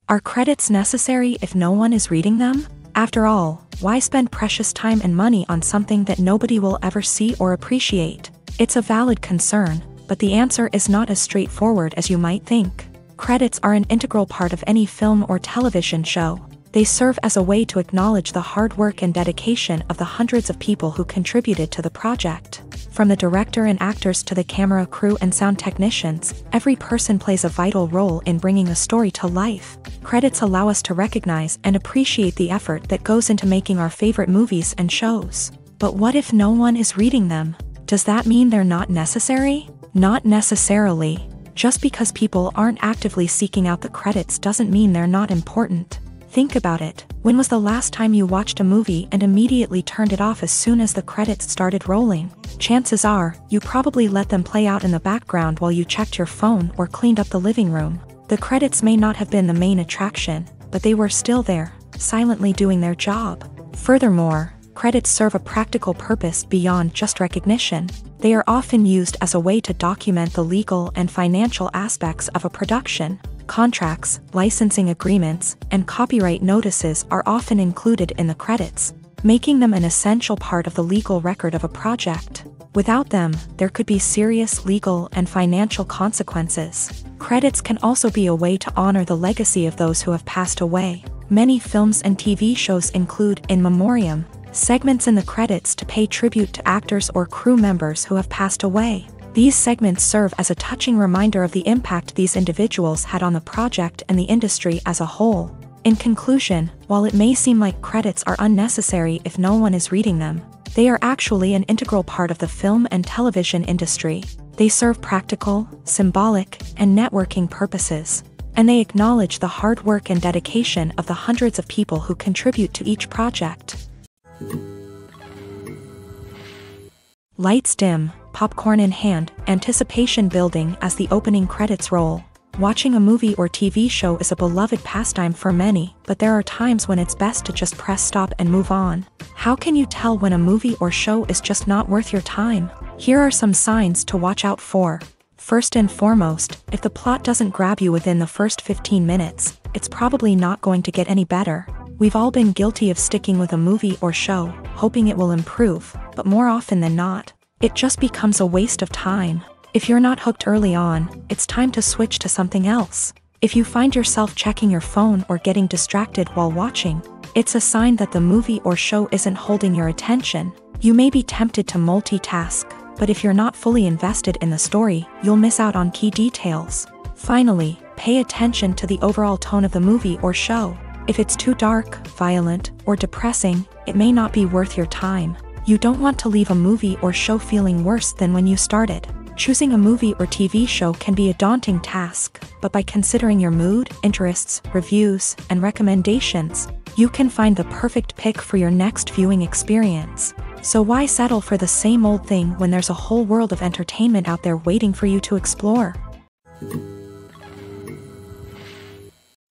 Are credits necessary if no one is reading them? After all, why spend precious time and money on something that nobody will ever see or appreciate? It's a valid concern, but the answer is not as straightforward as you might think. Credits are an integral part of any film or television show. They serve as a way to acknowledge the hard work and dedication of the hundreds of people who contributed to the project. From the director and actors to the camera crew and sound technicians, every person plays a vital role in bringing a story to life. Credits allow us to recognize and appreciate the effort that goes into making our favorite movies and shows. But what if no one is reading them? Does that mean they're not necessary? Not necessarily. Just because people aren't actively seeking out the credits doesn't mean they're not important. Think about it. When was the last time you watched a movie and immediately turned it off as soon as the credits started rolling? Chances are, you probably let them play out in the background while you checked your phone or cleaned up the living room. The credits may not have been the main attraction, but they were still there, silently doing their job. Furthermore, credits serve a practical purpose beyond just recognition. They are often used as a way to document the legal and financial aspects of a production. Contracts, licensing agreements, and copyright notices are often included in the credits, making them an essential part of the legal record of a project. Without them, there could be serious legal and financial consequences. Credits can also be a way to honor the legacy of those who have passed away. Many films and TV shows include in memoriam segments in the credits to pay tribute to actors or crew members who have passed away. These segments serve as a touching reminder of the impact these individuals had on the project and the industry as a whole. In conclusion, while it may seem like credits are unnecessary if no one is reading them, they are actually an integral part of the film and television industry. They serve practical, symbolic, and networking purposes, and they acknowledge the hard work and dedication of the hundreds of people who contribute to each project. Lights dim, popcorn in hand, anticipation building as the opening credits roll. Watching a movie or TV show is a beloved pastime for many, but there are times when it's best to just press stop and move on. How can you tell when a movie or show is just not worth your time? Here are some signs to watch out for. First and foremost, if the plot doesn't grab you within the first 15 minutes, it's probably not going to get any better. We've all been guilty of sticking with a movie or show, hoping it will improve, but more often than not, it just becomes a waste of time. If you're not hooked early on, it's time to switch to something else. If you find yourself checking your phone or getting distracted while watching, it's a sign that the movie or show isn't holding your attention. You may be tempted to multitask, but if you're not fully invested in the story, you'll miss out on key details. Finally, pay attention to the overall tone of the movie or show. If it's too dark, violent, or depressing, it may not be worth your time. You don't want to leave a movie or show feeling worse than when you started. Choosing a movie or TV show can be a daunting task, but by considering your mood, interests, reviews, and recommendations, you can find the perfect pick for your next viewing experience. So why settle for the same old thing when there's a whole world of entertainment out there waiting for you to explore?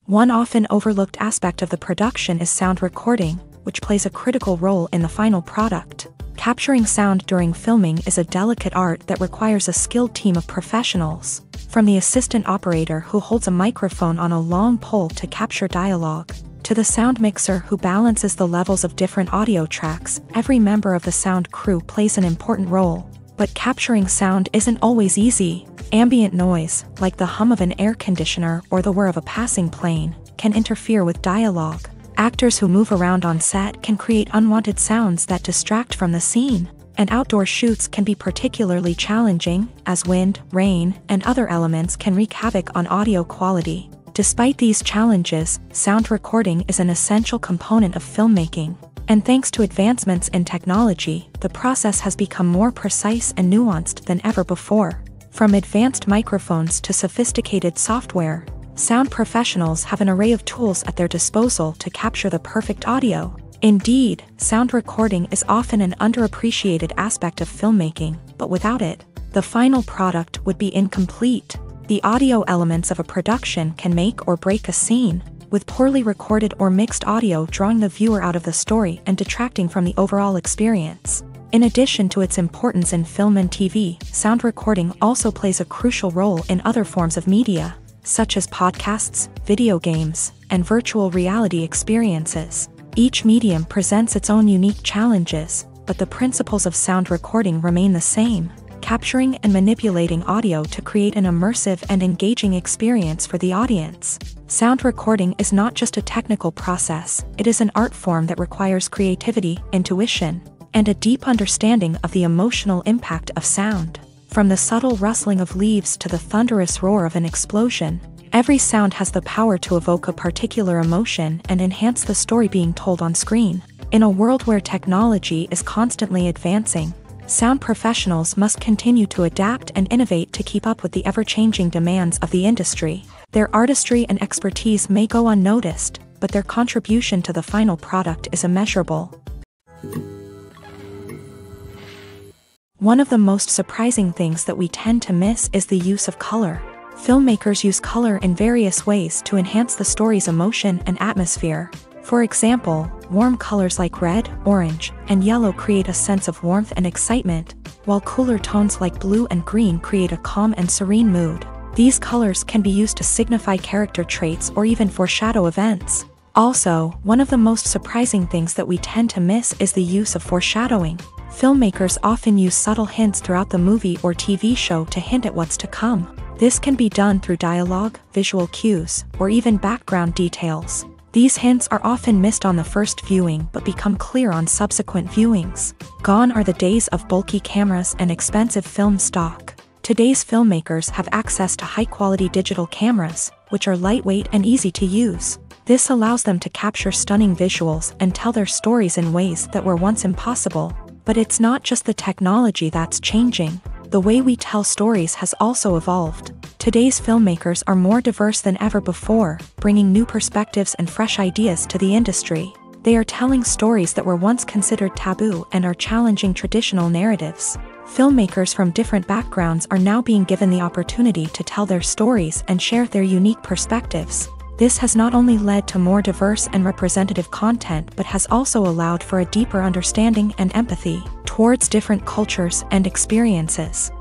One often overlooked aspect of the production is sound recording, which plays a critical role in the final product. Capturing sound during filming is a delicate art that requires a skilled team of professionals. From the assistant operator who holds a microphone on a long pole to capture dialogue, to the sound mixer who balances the levels of different audio tracks, every member of the sound crew plays an important role. But capturing sound isn't always easy. Ambient noise, like the hum of an air conditioner or the whir of a passing plane, can interfere with dialogue. Actors who move around on set can create unwanted sounds that distract from the scene. And outdoor shoots can be particularly challenging, as wind, rain, and other elements can wreak havoc on audio quality. Despite these challenges, sound recording is an essential component of filmmaking. And thanks to advancements in technology, the process has become more precise and nuanced than ever before. From advanced microphones to sophisticated software, sound professionals have an array of tools at their disposal to capture the perfect audio. Indeed, sound recording is often an underappreciated aspect of filmmaking, but without it, the final product would be incomplete. The audio elements of a production can make or break a scene, with poorly recorded or mixed audio drawing the viewer out of the story and detracting from the overall experience. In addition to its importance in film and TV, sound recording also plays a crucial role in other forms of media, such as podcasts, video games, and virtual reality experiences. Each medium presents its own unique challenges, but the principles of sound recording remain the same: capturing and manipulating audio to create an immersive and engaging experience for the audience. Sound recording is not just a technical process, it is an art form that requires creativity, intuition, and a deep understanding of the emotional impact of sound. From the subtle rustling of leaves to the thunderous roar of an explosion, every sound has the power to evoke a particular emotion and enhance the story being told on screen. In a world where technology is constantly advancing, sound professionals must continue to adapt and innovate to keep up with the ever-changing demands of the industry. Their artistry and expertise may go unnoticed, but their contribution to the final product is immeasurable. One of the most surprising things that we tend to miss is the use of color. Filmmakers use color in various ways to enhance the story's emotion and atmosphere. For example, warm colors like red, orange, and yellow create a sense of warmth and excitement, while cooler tones like blue and green create a calm and serene mood. These colors can be used to signify character traits or even foreshadow events. Also, one of the most surprising things that we tend to miss is the use of foreshadowing. Filmmakers often use subtle hints throughout the movie or TV show to hint at what's to come. This can be done through dialogue, visual cues, or even background details. These hints are often missed on the first viewing but become clear on subsequent viewings. Gone are the days of bulky cameras and expensive film stock. Today's filmmakers have access to high-quality digital cameras, which are lightweight and easy to use. This allows them to capture stunning visuals and tell their stories in ways that were once impossible. But it's not just the technology that's changing. The way we tell stories has also evolved. Today's filmmakers are more diverse than ever before, bringing new perspectives and fresh ideas to the industry. They are telling stories that were once considered taboo and are challenging traditional narratives. Filmmakers from different backgrounds are now being given the opportunity to tell their stories and share their unique perspectives. This has not only led to more diverse and representative content but has also allowed for a deeper understanding and empathy towards different cultures and experiences.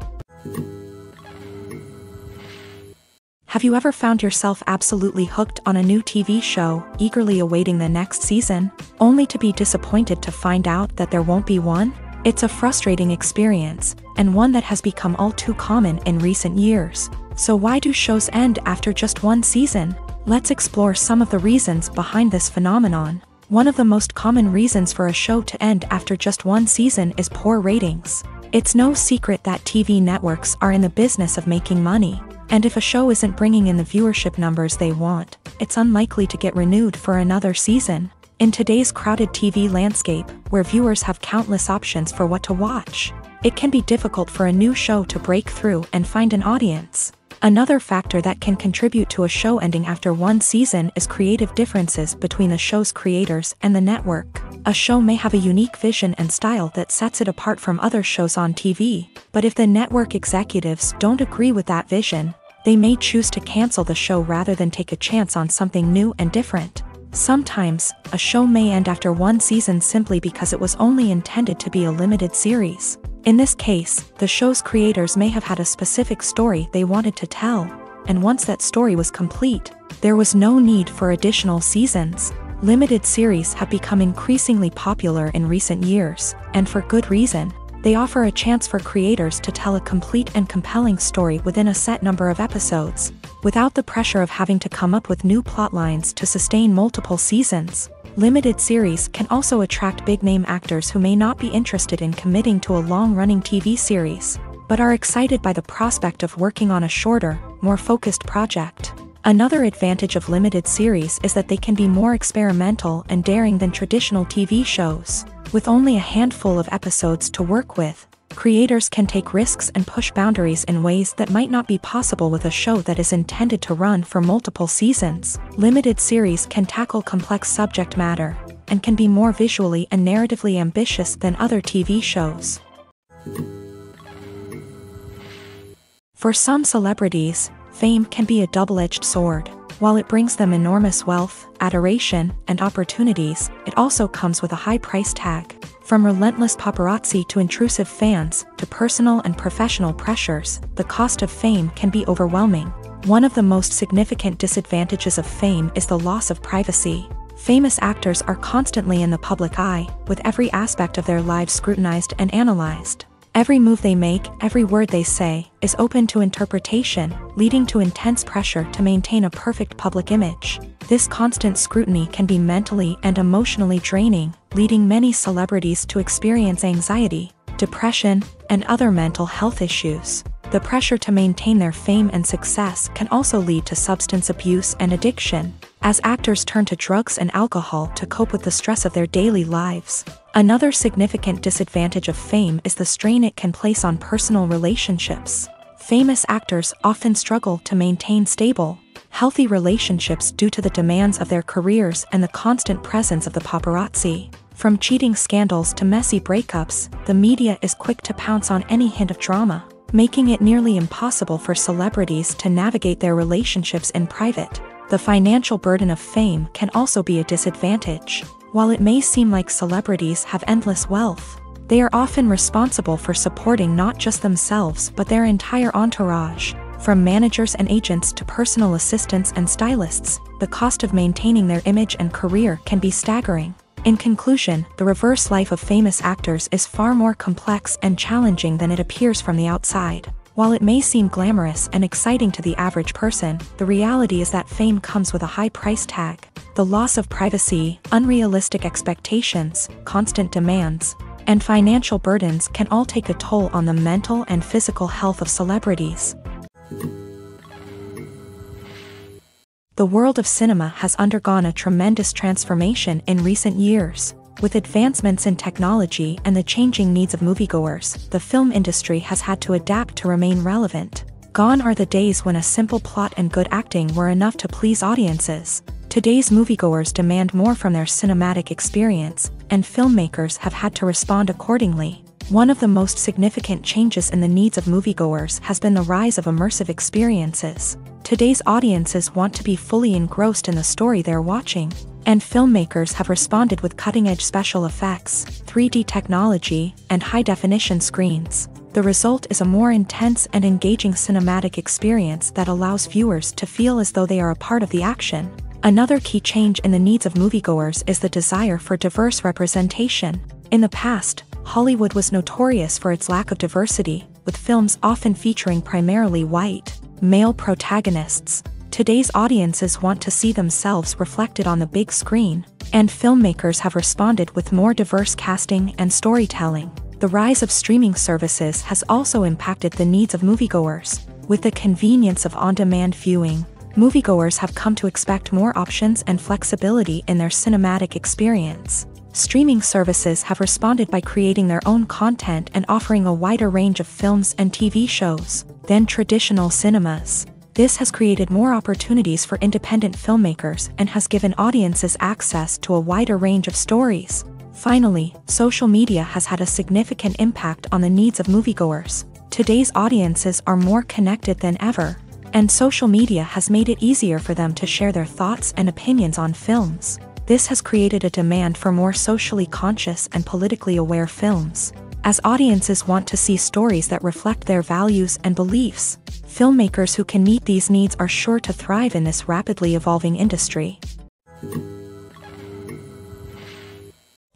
Have you ever found yourself absolutely hooked on a new TV show, eagerly awaiting the next season, only to be disappointed to find out that there won't be one? It's a frustrating experience, and one that has become all too common in recent years. So why do shows end after just one season? Let's explore some of the reasons behind this phenomenon. One of the most common reasons for a show to end after just one season is poor ratings. It's no secret that TV networks are in the business of making money. And if a show isn't bringing in the viewership numbers they want, it's unlikely to get renewed for another season. In today's crowded TV landscape, where viewers have countless options for what to watch, it can be difficult for a new show to break through and find an audience. Another factor that can contribute to a show ending after one season is creative differences between the show's creators and the network. A show may have a unique vision and style that sets it apart from other shows on TV, but if the network executives don't agree with that vision, they may choose to cancel the show rather than take a chance on something new and different. Sometimes, a show may end after one season simply because it was only intended to be a limited series. In this case, the show's creators may have had a specific story they wanted to tell, and once that story was complete, there was no need for additional seasons. Limited series have become increasingly popular in recent years, and for good reason. They offer a chance for creators to tell a complete and compelling story within a set number of episodes, without the pressure of having to come up with new plotlines to sustain multiple seasons. Limited series can also attract big-name actors who may not be interested in committing to a long-running TV series, but are excited by the prospect of working on a shorter, more focused project. Another advantage of limited series is that they can be more experimental and daring than traditional TV shows. With only a handful of episodes to work with, creators can take risks and push boundaries in ways that might not be possible with a show that is intended to run for multiple seasons. Limited series can tackle complex subject matter, and can be more visually and narratively ambitious than other TV shows. For some celebrities, fame can be a double-edged sword. While it brings them enormous wealth, adoration, and opportunities, it also comes with a high price tag. From relentless paparazzi to intrusive fans, to personal and professional pressures, the cost of fame can be overwhelming. One of the most significant disadvantages of fame is the loss of privacy. Famous actors are constantly in the public eye, with every aspect of their lives scrutinized and analyzed. Every move they make, every word they say, is open to interpretation, leading to intense pressure to maintain a perfect public image. This constant scrutiny can be mentally and emotionally draining, leading many celebrities to experience anxiety, depression, and other mental health issues. The pressure to maintain their fame and success can also lead to substance abuse and addiction, as actors turn to drugs and alcohol to cope with the stress of their daily lives. Another significant disadvantage of fame is the strain it can place on personal relationships. Famous actors often struggle to maintain stable, healthy relationships due to the demands of their careers and the constant presence of the paparazzi. From cheating scandals to messy breakups, the media is quick to pounce on any hint of drama, making it nearly impossible for celebrities to navigate their relationships in private. The financial burden of fame can also be a disadvantage. While it may seem like celebrities have endless wealth, they are often responsible for supporting not just themselves but their entire entourage. From managers and agents to personal assistants and stylists, the cost of maintaining their image and career can be staggering. In conclusion, the reverse life of famous actors is far more complex and challenging than it appears from the outside. While it may seem glamorous and exciting to the average person, the reality is that fame comes with a high price tag. The loss of privacy, unrealistic expectations, constant demands, and financial burdens can all take a toll on the mental and physical health of celebrities. The world of cinema has undergone a tremendous transformation in recent years. With advancements in technology and the changing needs of moviegoers, the film industry has had to adapt to remain relevant. Gone are the days when a simple plot and good acting were enough to please audiences. Today's moviegoers demand more from their cinematic experience, and filmmakers have had to respond accordingly. One of the most significant changes in the needs of moviegoers has been the rise of immersive experiences. Today's audiences want to be fully engrossed in the story they're watching, and filmmakers have responded with cutting-edge special effects, 3D technology, and high-definition screens. The result is a more intense and engaging cinematic experience that allows viewers to feel as though they are a part of the action. Another key change in the needs of moviegoers is the desire for diverse representation. In the past, Hollywood was notorious for its lack of diversity, with films often featuring primarily white, male protagonists. Today's audiences want to see themselves reflected on the big screen, and filmmakers have responded with more diverse casting and storytelling. The rise of streaming services has also impacted the needs of moviegoers. With the convenience of on-demand viewing, moviegoers have come to expect more options and flexibility in their cinematic experience. Streaming services have responded by creating their own content and offering a wider range of films and TV shows than traditional cinemas. This has created more opportunities for independent filmmakers and has given audiences access to a wider range of stories. Finally, social media has had a significant impact on the needs of moviegoers. Today's audiences are more connected than ever, and social media has made it easier for them to share their thoughts and opinions on films. This has created a demand for more socially conscious and politically aware films. As audiences want to see stories that reflect their values and beliefs, filmmakers who can meet these needs are sure to thrive in this rapidly evolving industry.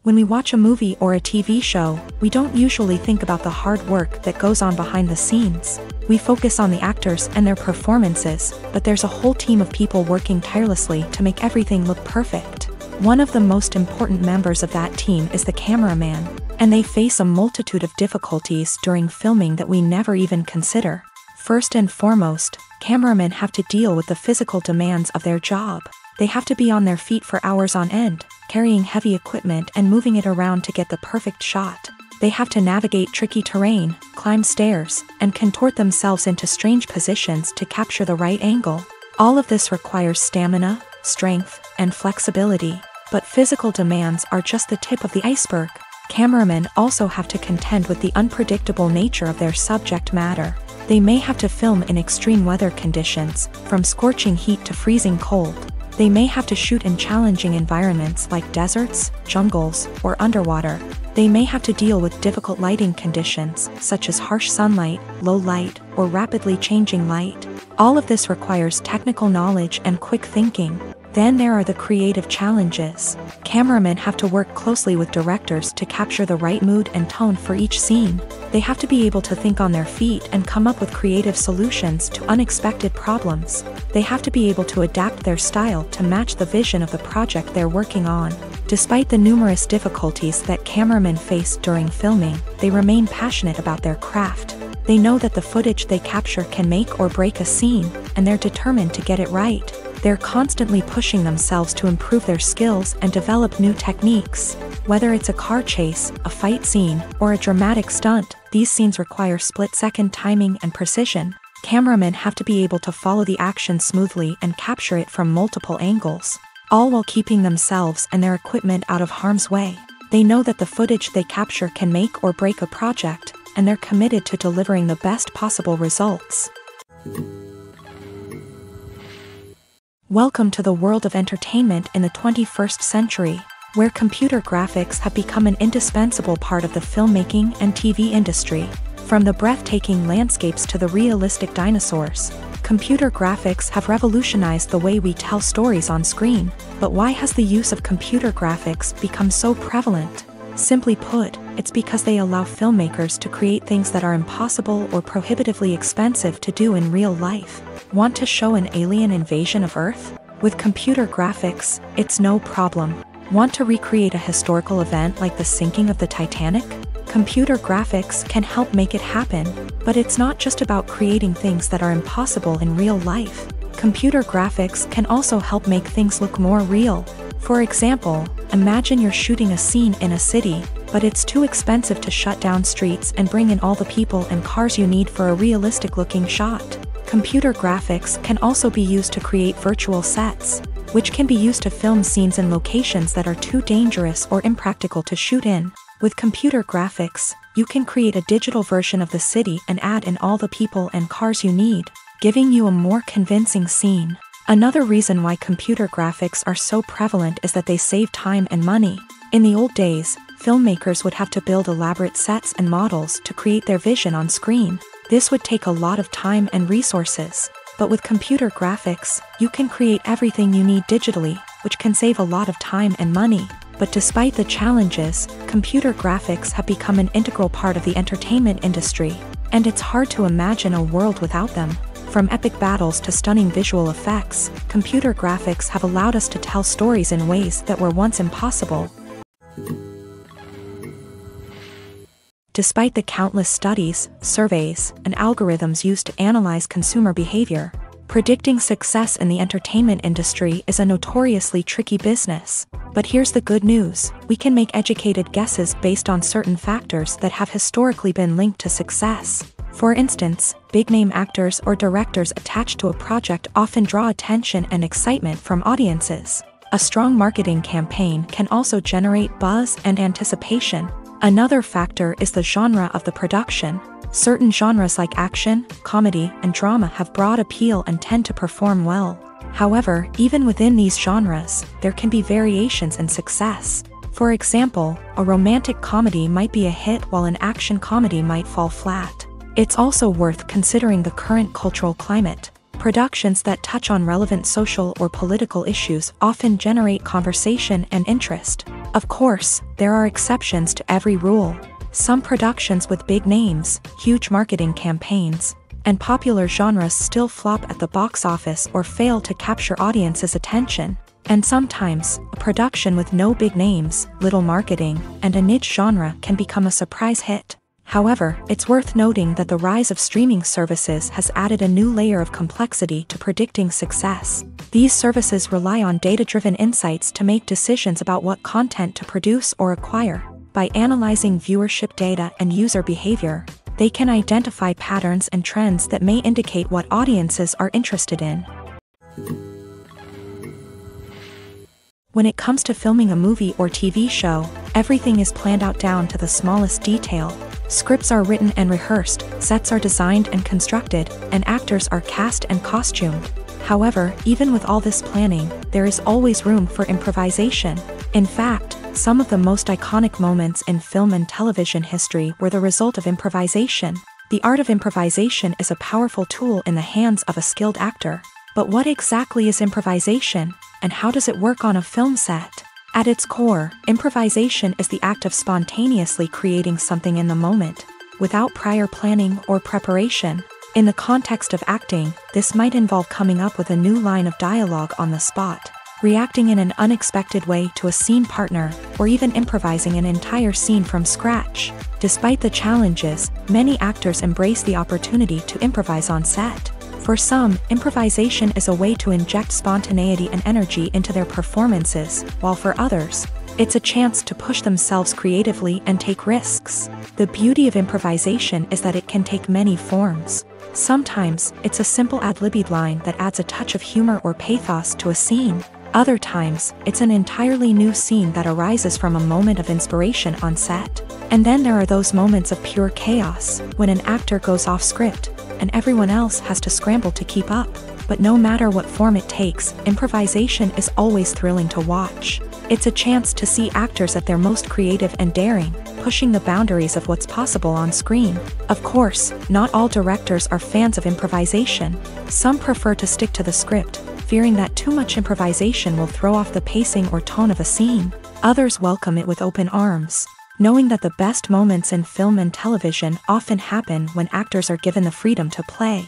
When we watch a movie or a TV show, we don't usually think about the hard work that goes on behind the scenes. We focus on the actors and their performances, but there's a whole team of people working tirelessly to make everything look perfect. One of the most important members of that team is the cameraman, and they face a multitude of difficulties during filming that we never even consider. First and foremost, cameramen have to deal with the physical demands of their job. They have to be on their feet for hours on end, carrying heavy equipment and moving it around to get the perfect shot. They have to navigate tricky terrain, climb stairs, and contort themselves into strange positions to capture the right angle. All of this requires stamina, strength, and flexibility. But physical demands are just the tip of the iceberg. Cameramen also have to contend with the unpredictable nature of their subject matter. They may have to film in extreme weather conditions, from scorching heat to freezing cold. They may have to shoot in challenging environments like deserts, jungles, or underwater. They may have to deal with difficult lighting conditions, such as harsh sunlight, low light, or rapidly changing light. All of this requires technical knowledge and quick thinking. Then there are the creative challenges. Cameramen have to work closely with directors to capture the right mood and tone for each scene. They have to be able to think on their feet and come up with creative solutions to unexpected problems. They have to be able to adapt their style to match the vision of the project they're working on. Despite the numerous difficulties that cameramen face during filming, they remain passionate about their craft. They know that the footage they capture can make or break a scene, and they're determined to get it right. They're constantly pushing themselves to improve their skills and develop new techniques. Whether it's a car chase, a fight scene, or a dramatic stunt, these scenes require split-second timing and precision. Cameramen have to be able to follow the action smoothly and capture it from multiple angles, all while keeping themselves and their equipment out of harm's way. They know that the footage they capture can make or break a project, and they're committed to delivering the best possible results. Welcome to the world of entertainment in the 21st century, where computer graphics have become an indispensable part of the filmmaking and TV industry. From the breathtaking landscapes to the realistic dinosaurs, computer graphics have revolutionized the way we tell stories on screen. But why has the use of computer graphics become so prevalent? Simply put, it's because they allow filmmakers to create things that are impossible or prohibitively expensive to do in real life. Want to show an alien invasion of Earth? With computer graphics, it's no problem. Want to recreate a historical event like the sinking of the Titanic? Computer graphics can help make it happen, but it's not just about creating things that are impossible in real life. Computer graphics can also help make things look more real. For example, imagine you're shooting a scene in a city, but it's too expensive to shut down streets and bring in all the people and cars you need for a realistic-looking shot. Computer graphics can also be used to create virtual sets, which can be used to film scenes in locations that are too dangerous or impractical to shoot in. With computer graphics, you can create a digital version of the city and add in all the people and cars you need, giving you a more convincing scene. Another reason why computer graphics are so prevalent is that they save time and money. In the old days, filmmakers would have to build elaborate sets and models to create their vision on screen. This would take a lot of time and resources. But with computer graphics, you can create everything you need digitally, which can save a lot of time and money. But despite the challenges, computer graphics have become an integral part of the entertainment industry, and it's hard to imagine a world without them. From epic battles to stunning visual effects, computer graphics have allowed us to tell stories in ways that were once impossible. Despite the countless studies, surveys, and algorithms used to analyze consumer behavior, predicting success in the entertainment industry is a notoriously tricky business. But here's the good news: we can make educated guesses based on certain factors that have historically been linked to success. For instance, big-name actors or directors attached to a project often draw attention and excitement from audiences. A strong marketing campaign can also generate buzz and anticipation. Another factor is the genre of the production. Certain genres like action, comedy, and drama have broad appeal and tend to perform well. However, even within these genres, there can be variations in success. For example, a romantic comedy might be a hit while an action comedy might fall flat. It's also worth considering the current cultural climate. Productions that touch on relevant social or political issues often generate conversation and interest. Of course, there are exceptions to every rule. Some productions with big names, huge marketing campaigns, and popular genres still flop at the box office or fail to capture audiences' attention. And sometimes, a production with no big names, little marketing, and a niche genre can become a surprise hit. However, it's worth noting that the rise of streaming services has added a new layer of complexity to predicting success. These services rely on data-driven insights to make decisions about what content to produce or acquire. By analyzing viewership data and user behavior, they can identify patterns and trends that may indicate what audiences are interested in. When it comes to filming a movie or TV show, everything is planned out down to the smallest detail. Scripts are written and rehearsed, sets are designed and constructed, and actors are cast and costumed. However, even with all this planning, there is always room for improvisation. In fact, some of the most iconic moments in film and television history were the result of improvisation. The art of improvisation is a powerful tool in the hands of a skilled actor. But what exactly is improvisation, and how does it work on a film set? At its core, improvisation is the act of spontaneously creating something in the moment, without prior planning or preparation. In the context of acting, this might involve coming up with a new line of dialogue on the spot, reacting in an unexpected way to a scene partner, or even improvising an entire scene from scratch. Despite the challenges, many actors embrace the opportunity to improvise on set. For some, improvisation is a way to inject spontaneity and energy into their performances, while for others, it's a chance to push themselves creatively and take risks. The beauty of improvisation is that it can take many forms. Sometimes, it's a simple ad-libbed line that adds a touch of humor or pathos to a scene. Other times, it's an entirely new scene that arises from a moment of inspiration on set. And then there are those moments of pure chaos, when an actor goes off script, and everyone else has to scramble to keep up. But no matter what form it takes, improvisation is always thrilling to watch. It's a chance to see actors at their most creative and daring, pushing the boundaries of what's possible on screen. Of course, not all directors are fans of improvisation. Some prefer to stick to the script, fearing that too much improvisation will throw off the pacing or tone of a scene. Others welcome it with open arms, knowing that the best moments in film and television often happen when actors are given the freedom to play.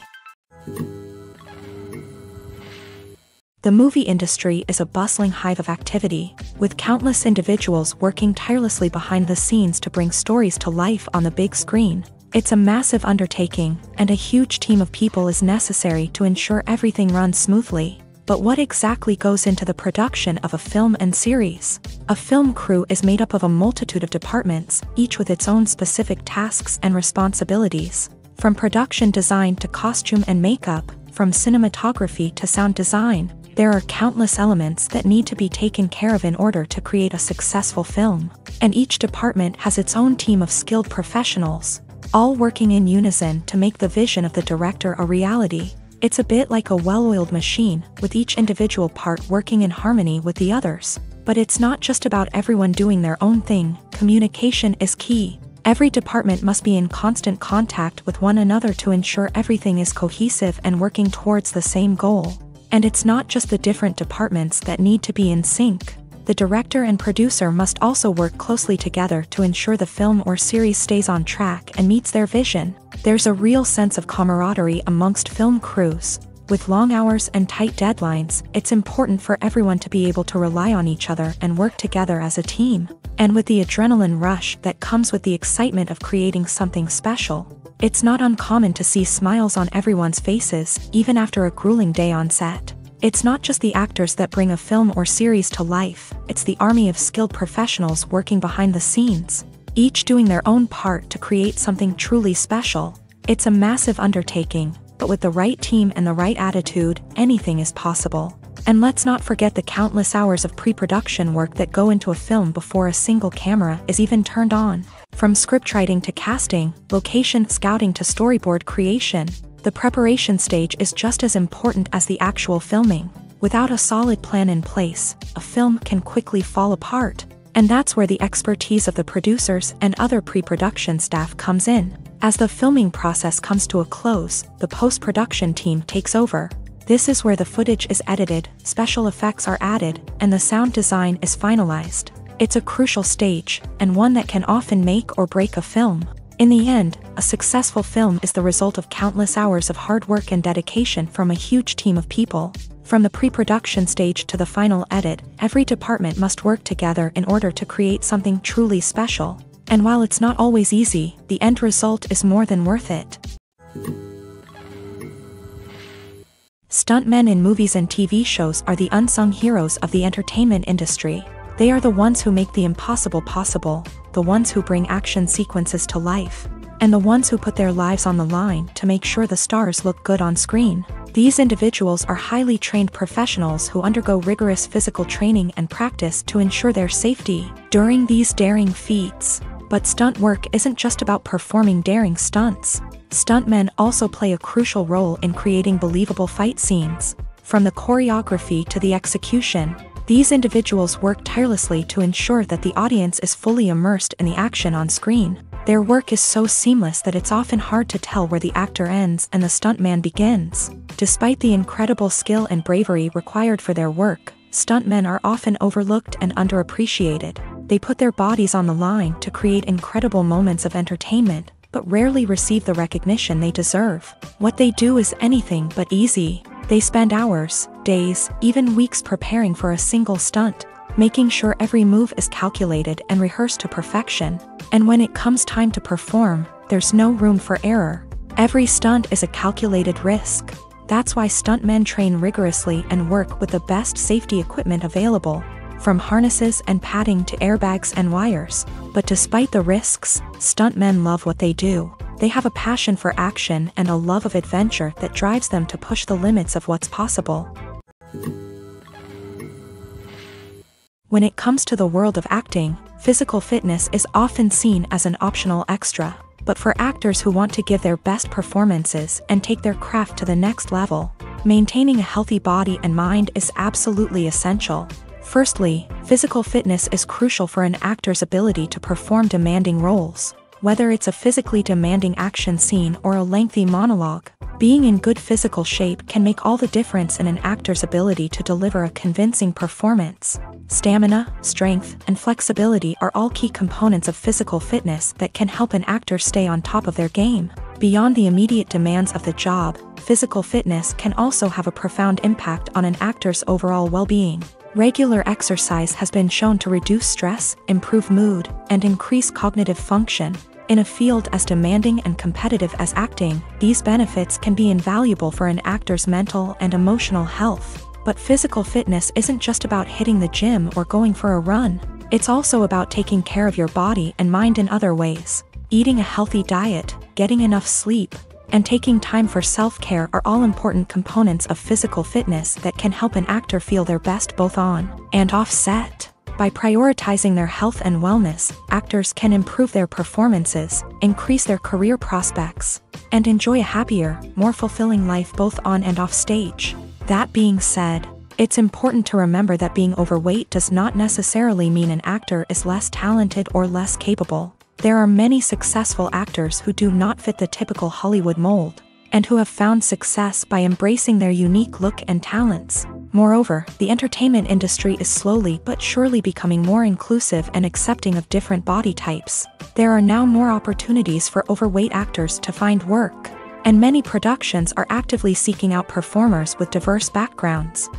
The movie industry is a bustling hive of activity, with countless individuals working tirelessly behind the scenes to bring stories to life on the big screen. It's a massive undertaking, and a huge team of people is necessary to ensure everything runs smoothly. But what exactly goes into the production of a film and series? A film crew is made up of a multitude of departments, each with its own specific tasks and responsibilities. From production design to costume and makeup, from cinematography to sound design, there are countless elements that need to be taken care of in order to create a successful film. And each department has its own team of skilled professionals, all working in unison to make the vision of the director a reality. It's a bit like a well-oiled machine, with each individual part working in harmony with the others. But it's not just about everyone doing their own thing. Communication is key. Every department must be in constant contact with one another to ensure everything is cohesive and working towards the same goal. And it's not just the different departments that need to be in sync. The director and producer must also work closely together to ensure the film or series stays on track and meets their vision. There's a real sense of camaraderie amongst film crews. With long hours and tight deadlines, it's important for everyone to be able to rely on each other and work together as a team. And with the adrenaline rush that comes with the excitement of creating something special, it's not uncommon to see smiles on everyone's faces, even after a grueling day on set. It's not just the actors that bring a film or series to life, it's the army of skilled professionals working behind the scenes, each doing their own part to create something truly special. It's a massive undertaking, but with the right team and the right attitude, anything is possible. And let's not forget the countless hours of pre-production work that go into a film before a single camera is even turned on. From scriptwriting to casting, location scouting to storyboard creation, the preparation stage is just as important as the actual filming. Without a solid plan in place, a film can quickly fall apart. And that's where the expertise of the producers and other pre-production staff comes in. As the filming process comes to a close, the post-production team takes over. This is where the footage is edited, special effects are added, and the sound design is finalized. It's a crucial stage, and one that can often make or break a film. In the end, a successful film is the result of countless hours of hard work and dedication from a huge team of people. From the pre-production stage to the final edit, every department must work together in order to create something truly special. And while it's not always easy, the end result is more than worth it. Stuntmen in movies and TV shows are the unsung heroes of the entertainment industry. They are the ones who make the impossible possible, the ones who bring action sequences to life, and the ones who put their lives on the line to make sure the stars look good on screen. These individuals are highly trained professionals who undergo rigorous physical training and practice to ensure their safety during these daring feats. But stunt work isn't just about performing daring stunts. Stuntmen also play a crucial role in creating believable fight scenes. From the choreography to the execution, these individuals work tirelessly to ensure that the audience is fully immersed in the action on screen. Their work is so seamless that it's often hard to tell where the actor ends and the stuntman begins. Despite the incredible skill and bravery required for their work, stuntmen are often overlooked and underappreciated. They put their bodies on the line to create incredible moments of entertainment, but rarely receive the recognition they deserve. What they do is anything but easy. They spend hours, days, even weeks preparing for a single stunt, making sure every move is calculated and rehearsed to perfection. And when it comes time to perform, there's no room for error. Every stunt is a calculated risk. That's why stuntmen train rigorously and work with the best safety equipment available, from harnesses and padding to airbags and wires. But despite the risks, stuntmen love what they do. They have a passion for action and a love of adventure that drives them to push the limits of what's possible. When it comes to the world of acting, physical fitness is often seen as an optional extra. But for actors who want to give their best performances and take their craft to the next level, maintaining a healthy body and mind is absolutely essential. Firstly, physical fitness is crucial for an actor's ability to perform demanding roles. Whether it's a physically demanding action scene or a lengthy monologue, being in good physical shape can make all the difference in an actor's ability to deliver a convincing performance. Stamina, strength, and flexibility are all key components of physical fitness that can help an actor stay on top of their game. Beyond the immediate demands of the job, physical fitness can also have a profound impact on an actor's overall well-being. Regular exercise has been shown to reduce stress, improve mood, and increase cognitive function. In a field as demanding and competitive as acting, these benefits can be invaluable for an actor's mental and emotional health. But physical fitness isn't just about hitting the gym or going for a run. It's also about taking care of your body and mind in other ways. Eating a healthy diet, getting enough sleep, and taking time for self-care are all important components of physical fitness that can help an actor feel their best both on and off set. By prioritizing their health and wellness, actors can improve their performances, increase their career prospects, and enjoy a happier, more fulfilling life both on and off stage. That being said, It's important to remember that being overweight does not necessarily mean an actor is less talented or less capable. There are many successful actors who do not fit the typical Hollywood mold, and who have found success by embracing their unique look and talents. Moreover, the entertainment industry is slowly but surely becoming more inclusive and accepting of different body types. There are now more opportunities for overweight actors to find work, and many productions are actively seeking out performers with diverse backgrounds.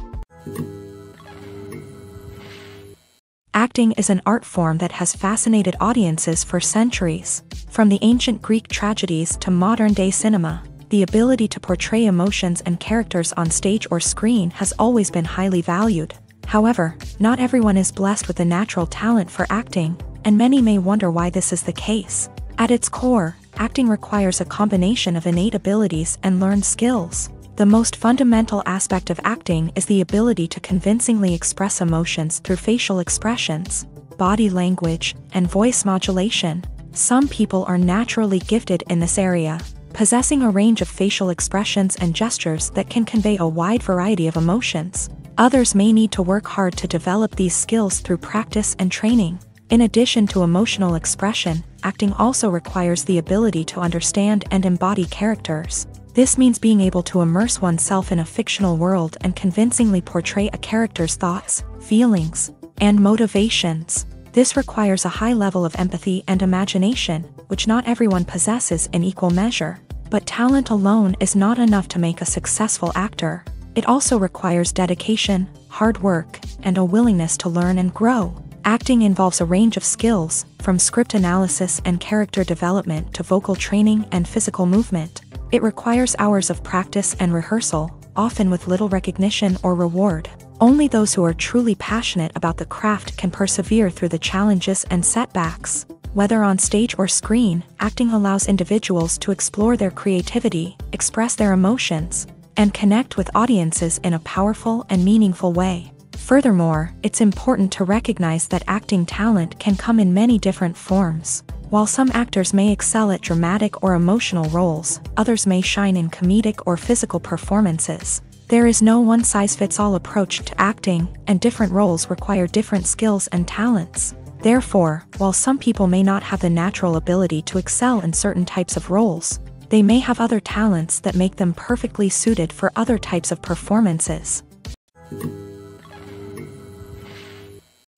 Acting is an art form that has fascinated audiences for centuries. From the ancient Greek tragedies to modern-day cinema, the ability to portray emotions and characters on stage or screen has always been highly valued. However, not everyone is blessed with a natural talent for acting, and many may wonder why this is the case. At its core, acting requires a combination of innate abilities and learned skills. The most fundamental aspect of acting is the ability to convincingly express emotions through facial expressions, body language, and voice modulation. Some people are naturally gifted in this area, possessing a range of facial expressions and gestures that can convey a wide variety of emotions. Others may need to work hard to develop these skills through practice and training. In addition to emotional expression, acting also requires the ability to understand and embody characters. This means being able to immerse oneself in a fictional world and convincingly portray a character's thoughts, feelings, and motivations. This requires a high level of empathy and imagination, which not everyone possesses in equal measure. But talent alone is not enough to make a successful actor. It also requires dedication, hard work, and a willingness to learn and grow. Acting involves a range of skills, from script analysis and character development to vocal training and physical movement. It requires hours of practice and rehearsal, often with little recognition or reward. Only those who are truly passionate about the craft can persevere through the challenges and setbacks. Whether on stage or screen, acting allows individuals to explore their creativity, express their emotions, and connect with audiences in a powerful and meaningful way. Furthermore, it's important to recognize that acting talent can come in many different forms. While some actors may excel at dramatic or emotional roles, others may shine in comedic or physical performances. There is no one-size-fits-all approach to acting, and different roles require different skills and talents. Therefore, while some people may not have the natural ability to excel in certain types of roles, they may have other talents that make them perfectly suited for other types of performances.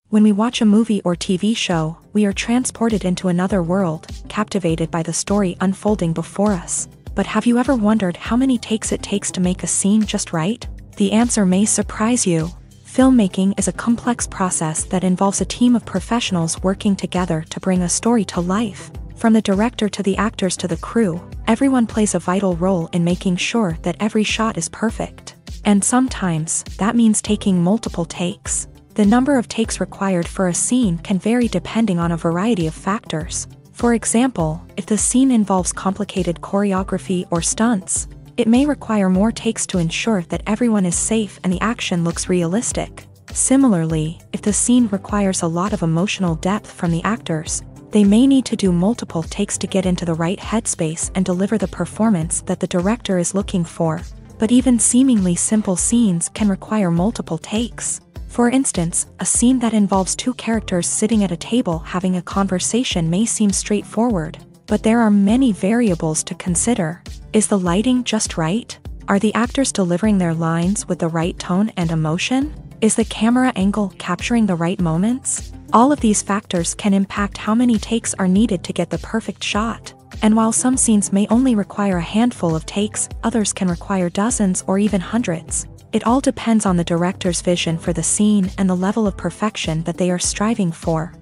When we watch a movie or TV show, we are transported into another world, captivated by the story unfolding before us. But have you ever wondered how many takes it takes to make a scene just right? The answer may surprise you. Filmmaking is a complex process that involves a team of professionals working together to bring a story to life. From the director to the actors to the crew, everyone plays a vital role in making sure that every shot is perfect. And sometimes, that means taking multiple takes. The number of takes required for a scene can vary depending on a variety of factors. For example, if the scene involves complicated choreography or stunts, it may require more takes to ensure that everyone is safe and the action looks realistic. Similarly, if the scene requires a lot of emotional depth from the actors, they may need to do multiple takes to get into the right headspace and deliver the performance that the director is looking for. But even seemingly simple scenes can require multiple takes. For instance, a scene that involves two characters sitting at a table having a conversation may seem straightforward, but there are many variables to consider. Is the lighting just right? Are the actors delivering their lines with the right tone and emotion? Is the camera angle capturing the right moments? All of these factors can impact how many takes are needed to get the perfect shot. And while some scenes may only require a handful of takes, others can require dozens or even hundreds. It all depends on the director's vision for the scene and the level of perfection that they are striving for.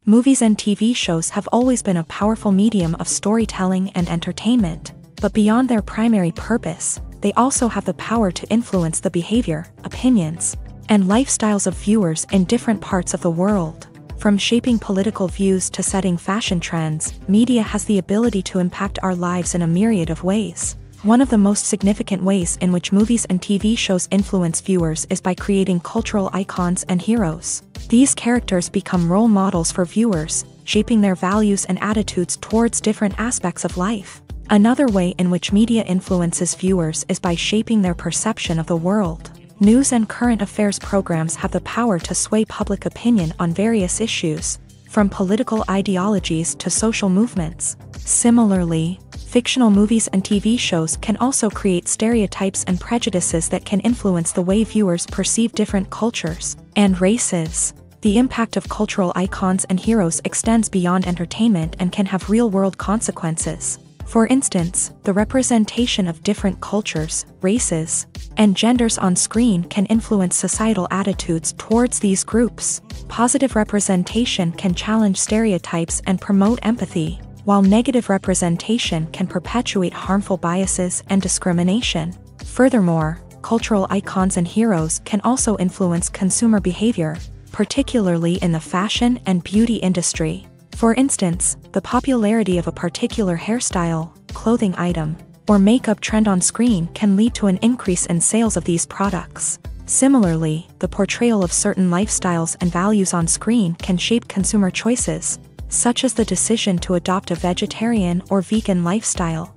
Movies and TV shows have always been a powerful medium of storytelling and entertainment, but beyond their primary purpose, they also have the power to influence the behavior, opinions, and lifestyles of viewers in different parts of the world. From shaping political views to setting fashion trends, media has the ability to impact our lives in a myriad of ways. One of the most significant ways in which movies and TV shows influence viewers is by creating cultural icons and heroes. These characters become role models for viewers, shaping their values and attitudes towards different aspects of life. Another way in which media influences viewers is by shaping their perception of the world. News and current affairs programs have the power to sway public opinion on various issues, from political ideologies to social movements. Similarly, fictional movies and TV shows can also create stereotypes and prejudices that can influence the way viewers perceive different cultures and races. The impact of cultural icons and heroes extends beyond entertainment and can have real-world consequences. For instance, the representation of different cultures, races, and genders on screen can influence societal attitudes towards these groups. Positive representation can challenge stereotypes and promote empathy, while negative representation can perpetuate harmful biases and discrimination. Furthermore, cultural icons and heroes can also influence consumer behavior, particularly in the fashion and beauty industry. For instance, the popularity of a particular hairstyle, clothing item, or makeup trend on screen can lead to an increase in sales of these products. Similarly, the portrayal of certain lifestyles and values on screen can shape consumer choices, such as the decision to adopt a vegetarian or vegan lifestyle.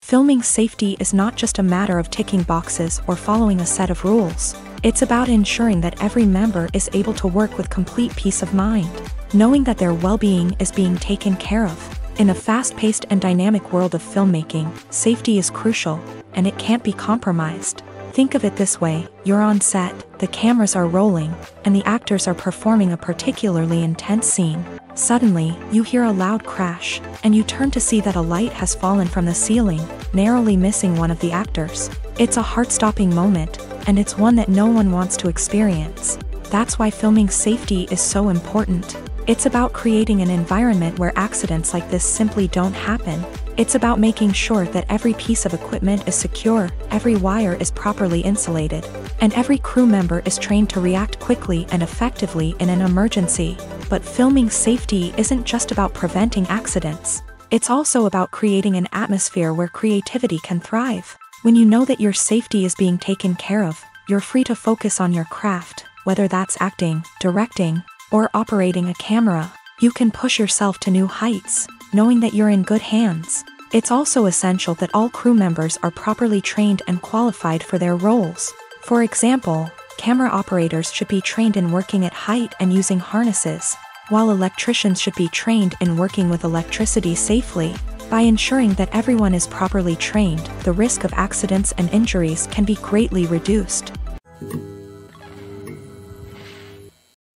Filming safety is not just a matter of ticking boxes or following a set of rules. It's about ensuring that every member is able to work with complete peace of mind, knowing that their well-being is being taken care of. In a fast-paced and dynamic world of filmmaking, safety is crucial, and it can't be compromised. Think of it this way: you're on set, the cameras are rolling, and the actors are performing a particularly intense scene. Suddenly, you hear a loud crash, and you turn to see that a light has fallen from the ceiling, narrowly missing one of the actors. It's a heart-stopping moment, and it's one that no one wants to experience. That's why filming safety is so important. It's about creating an environment where accidents like this simply don't happen. It's about making sure that every piece of equipment is secure, every wire is properly insulated, and every crew member is trained to react quickly and effectively in an emergency. But filming safety isn't just about preventing accidents. It's also about creating an atmosphere where creativity can thrive. When you know that your safety is being taken care of, you're free to focus on your craft, whether that's acting, directing, or operating a camera. You can push yourself to new heights, knowing that you're in good hands. It's also essential that all crew members are properly trained and qualified for their roles. For example, camera operators should be trained in working at height and using harnesses, while electricians should be trained in working with electricity safely. By ensuring that everyone is properly trained, the risk of accidents and injuries can be greatly reduced.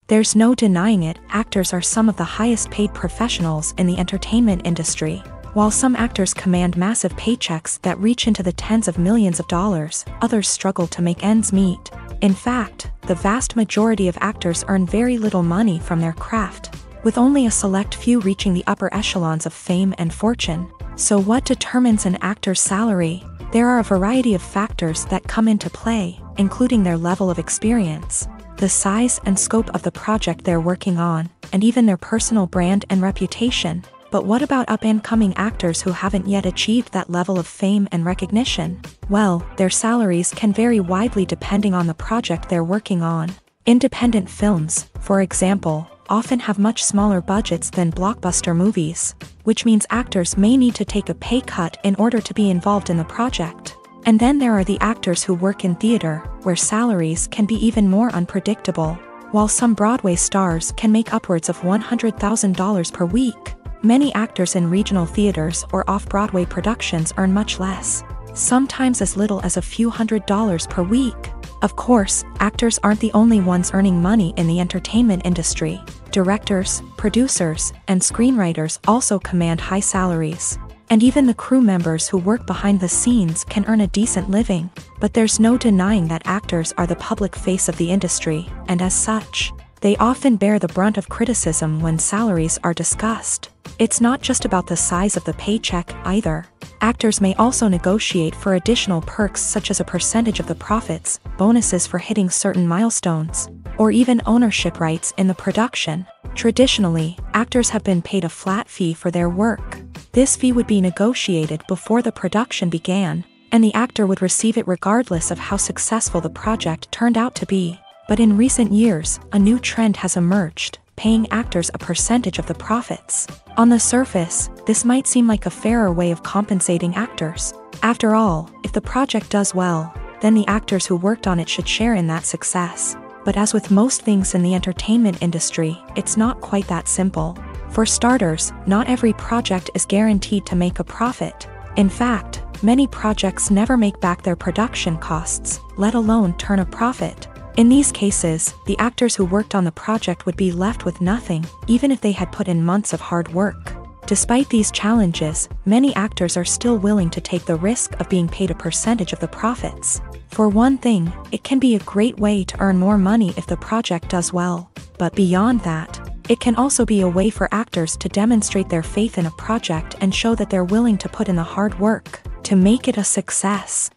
There's no denying it, actors are some of the highest paid professionals in the entertainment industry. While some actors command massive paychecks that reach into the tens of millions of dollars, others struggle to make ends meet. In fact, the vast majority of actors earn very little money from their craft, with only a select few reaching the upper echelons of fame and fortune. So what determines an actor's salary? There are a variety of factors that come into play, including their level of experience, the size and scope of the project they're working on, and even their personal brand and reputation. But what about up-and-coming actors who haven't yet achieved that level of fame and recognition? Well, their salaries can vary widely depending on the project they're working on. Independent films, for example, often have much smaller budgets than blockbuster movies, which means actors may need to take a pay cut in order to be involved in the project. And then there are the actors who work in theater, where salaries can be even more unpredictable. While some Broadway stars can make upwards of $100,000 per week, many actors in regional theaters or off-Broadway productions earn much less, sometimes as little as a few $100s per week. Of course, actors aren't the only ones earning money in the entertainment industry. Directors, producers, and screenwriters also command high salaries. And even the crew members who work behind the scenes can earn a decent living. But there's no denying that actors are the public face of the industry, and as such, they often bear the brunt of criticism when salaries are discussed. It's not just about the size of the paycheck, either. Actors may also negotiate for additional perks such as a percentage of the profits, bonuses for hitting certain milestones, or even ownership rights in the production. Traditionally, actors have been paid a flat fee for their work. This fee would be negotiated before the production began, and the actor would receive it regardless of how successful the project turned out to be. But in recent years, a new trend has emerged. paying actors a percentage of the profits. On the surface, this might seem like a fairer way of compensating actors. After all, if the project does well, then the actors who worked on it should share in that success. But as with most things in the entertainment industry, it's not quite that simple. For starters, not every project is guaranteed to make a profit. In fact, many projects never make back their production costs, let alone turn a profit. In these cases, the actors who worked on the project would be left with nothing, even if they had put in months of hard work. Despite these challenges, many actors are still willing to take the risk of being paid a percentage of the profits. For one thing, it can be a great way to earn more money if the project does well. But beyond that, it can also be a way for actors to demonstrate their faith in a project and show that they're willing to put in the hard work to make it a success.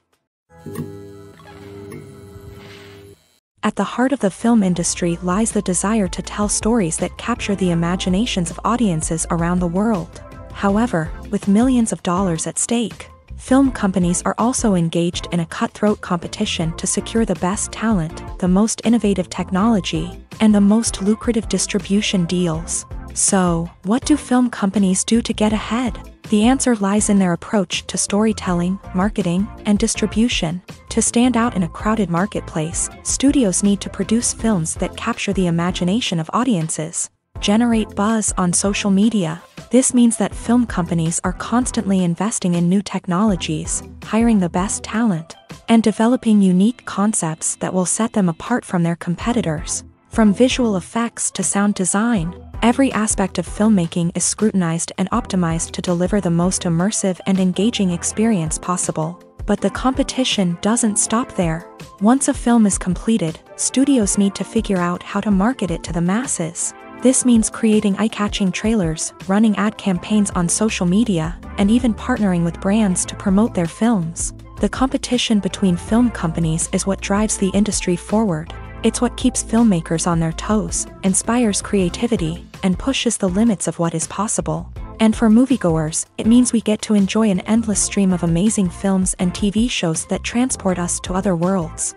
At the heart of the film industry lies the desire to tell stories that capture the imaginations of audiences around the world. However, with millions of dollars at stake, film companies are also engaged in a cutthroat competition to secure the best talent, the most innovative technology, and the most lucrative distribution deals. So, what do film companies do to get ahead? The answer lies in their approach to storytelling, marketing, and distribution. To stand out in a crowded marketplace, studios need to produce films that capture the imagination of audiences, generate buzz on social media. This means that film companies are constantly investing in new technologies, hiring the best talent, and developing unique concepts that will set them apart from their competitors. From visual effects to sound design, every aspect of filmmaking is scrutinized and optimized to deliver the most immersive and engaging experience possible. But the competition doesn't stop there. Once a film is completed, studios need to figure out how to market it to the masses. This means creating eye-catching trailers, running ad campaigns on social media, and even partnering with brands to promote their films. The competition between film companies is what drives the industry forward. It's what keeps filmmakers on their toes, inspires creativity, and pushes the limits of what is possible. And for moviegoers, it means we get to enjoy an endless stream of amazing films and TV shows that transport us to other worlds.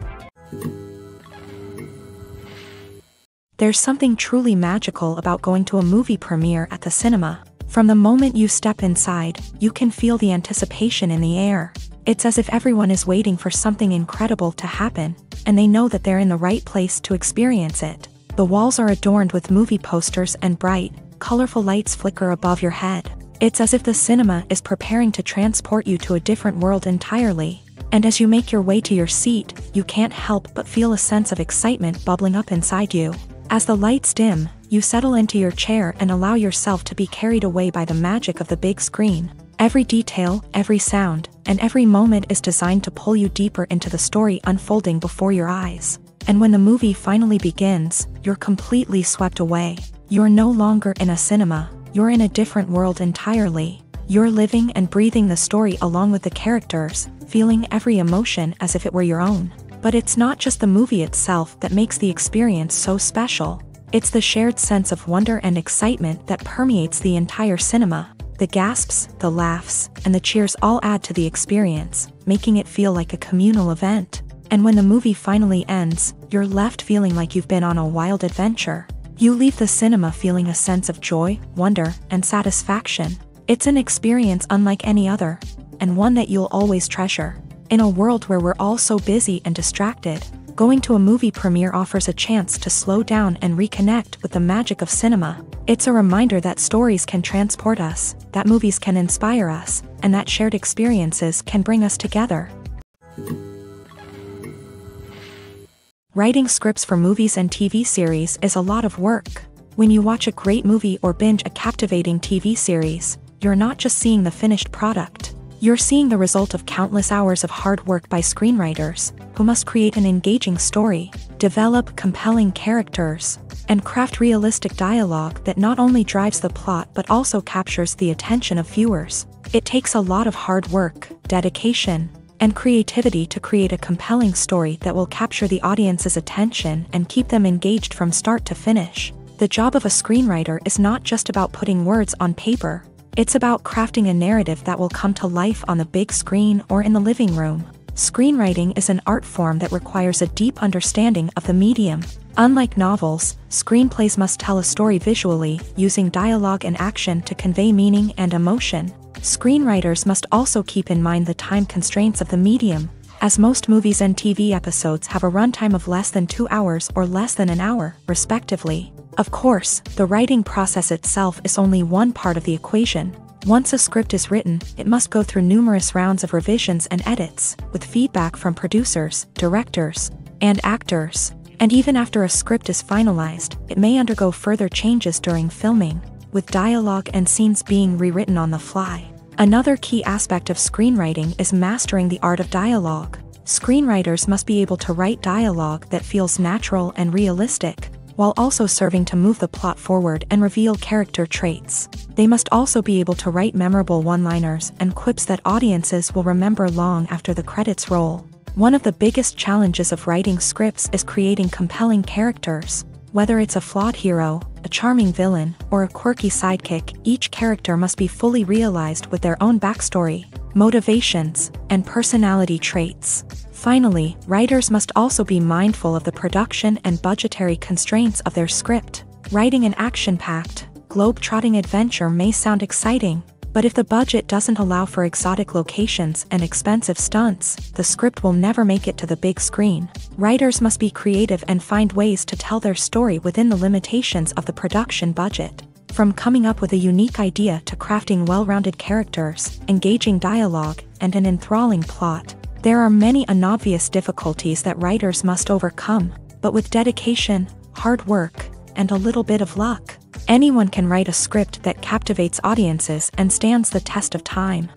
There's something truly magical about going to a movie premiere at the cinema. From the moment you step inside, you can feel the anticipation in the air. It's as if everyone is waiting for something incredible to happen, and they know that they're in the right place to experience it. The walls are adorned with movie posters and bright, colorful lights flicker above your head. It's as if the cinema is preparing to transport you to a different world entirely. And as you make your way to your seat, you can't help but feel a sense of excitement bubbling up inside you. As the lights dim, you settle into your chair and allow yourself to be carried away by the magic of the big screen. Every detail, every sound, and every moment is designed to pull you deeper into the story unfolding before your eyes. And when the movie finally begins, you're completely swept away. You're no longer in a cinema, you're in a different world entirely. You're living and breathing the story along with the characters, feeling every emotion as if it were your own. But it's not just the movie itself that makes the experience so special. It's the shared sense of wonder and excitement that permeates the entire cinema. The gasps, the laughs, and the cheers all add to the experience, making it feel like a communal event. And when the movie finally ends, you're left feeling like you've been on a wild adventure. You leave the cinema feeling a sense of joy, wonder, and satisfaction. It's an experience unlike any other, and one that you'll always treasure. In a world where we're all so busy and distracted, going to a movie premiere offers a chance to slow down and reconnect with the magic of cinema. It's a reminder that stories can transport us, that movies can inspire us, and that shared experiences can bring us together. Writing scripts for movies and TV series is a lot of work. When you watch a great movie or binge a captivating TV series, you're not just seeing the finished product. You're seeing the result of countless hours of hard work by screenwriters, who must create an engaging story, develop compelling characters, and craft realistic dialogue that not only drives the plot but also captures the attention of viewers. It takes a lot of hard work, dedication, and creativity to create a compelling story that will capture the audience's attention and keep them engaged from start to finish. The job of a screenwriter is not just about putting words on paper. It's about crafting a narrative that will come to life on the big screen or in the living room. Screenwriting is an art form that requires a deep understanding of the medium. Unlike novels, screenplays must tell a story visually, using dialogue and action to convey meaning and emotion. Screenwriters must also keep in mind the time constraints of the medium, as most movies and TV episodes have a runtime of less than 2 hours or less than an hour, respectively. Of course, the writing process itself is only one part of the equation. Once a script is written, it must go through numerous rounds of revisions and edits, with feedback from producers, directors, and actors. And even after a script is finalized, it may undergo further changes during filming, with dialogue and scenes being rewritten on the fly. Another key aspect of screenwriting is mastering the art of dialogue. Screenwriters must be able to write dialogue that feels natural and realistic, while also serving to move the plot forward and reveal character traits. They must also be able to write memorable one-liners and quips that audiences will remember long after the credits roll. One of the biggest challenges of writing scripts is creating compelling characters. Whether it's a flawed hero, a charming villain, or a quirky sidekick, each character must be fully realized with their own backstory, motivations, and personality traits. Finally, writers must also be mindful of the production and budgetary constraints of their script. Writing an action-packed, globe-trotting adventure may sound exciting, but if the budget doesn't allow for exotic locations and expensive stunts, the script will never make it to the big screen. Writers must be creative and find ways to tell their story within the limitations of the production budget. From coming up with a unique idea to crafting well-rounded characters, engaging dialogue, and an enthralling plot, there are many unobvious difficulties that writers must overcome, but with dedication, hard work, and a little bit of luck, anyone can write a script that captivates audiences and stands the test of time.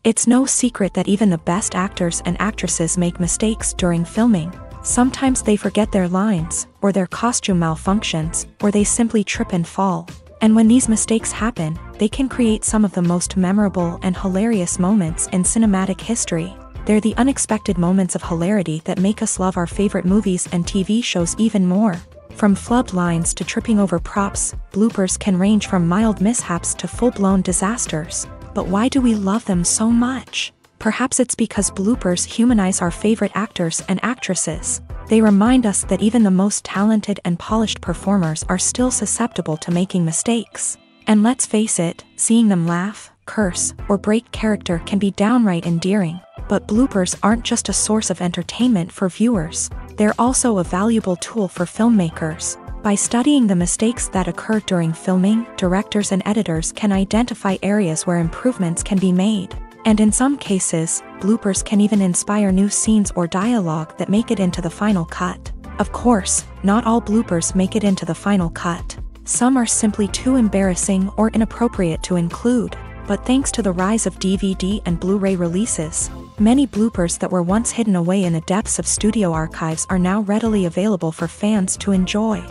It's no secret that even the best actors and actresses make mistakes during filming. Sometimes they forget their lines, or their costume malfunctions, or they simply trip and fall. And when these mistakes happen, they can create some of the most memorable and hilarious moments in cinematic history. They're the unexpected moments of hilarity that make us love our favorite movies and TV shows even more. From flubbed lines to tripping over props, bloopers can range from mild mishaps to full-blown disasters. But why do we love them so much? Perhaps it's because bloopers humanize our favorite actors and actresses. They remind us that even the most talented and polished performers are still susceptible to making mistakes. And let's face it, seeing them laugh, curse, or break character can be downright endearing. But bloopers aren't just a source of entertainment for viewers. They're also a valuable tool for filmmakers. By studying the mistakes that occur during filming, directors and editors can identify areas where improvements can be made. And in some cases, bloopers can even inspire new scenes or dialogue that make it into the final cut. Of course, not all bloopers make it into the final cut. Some are simply too embarrassing or inappropriate to include. But thanks to the rise of DVD and Blu-ray releases, many bloopers that were once hidden away in the depths of studio archives are now readily available for fans to enjoy.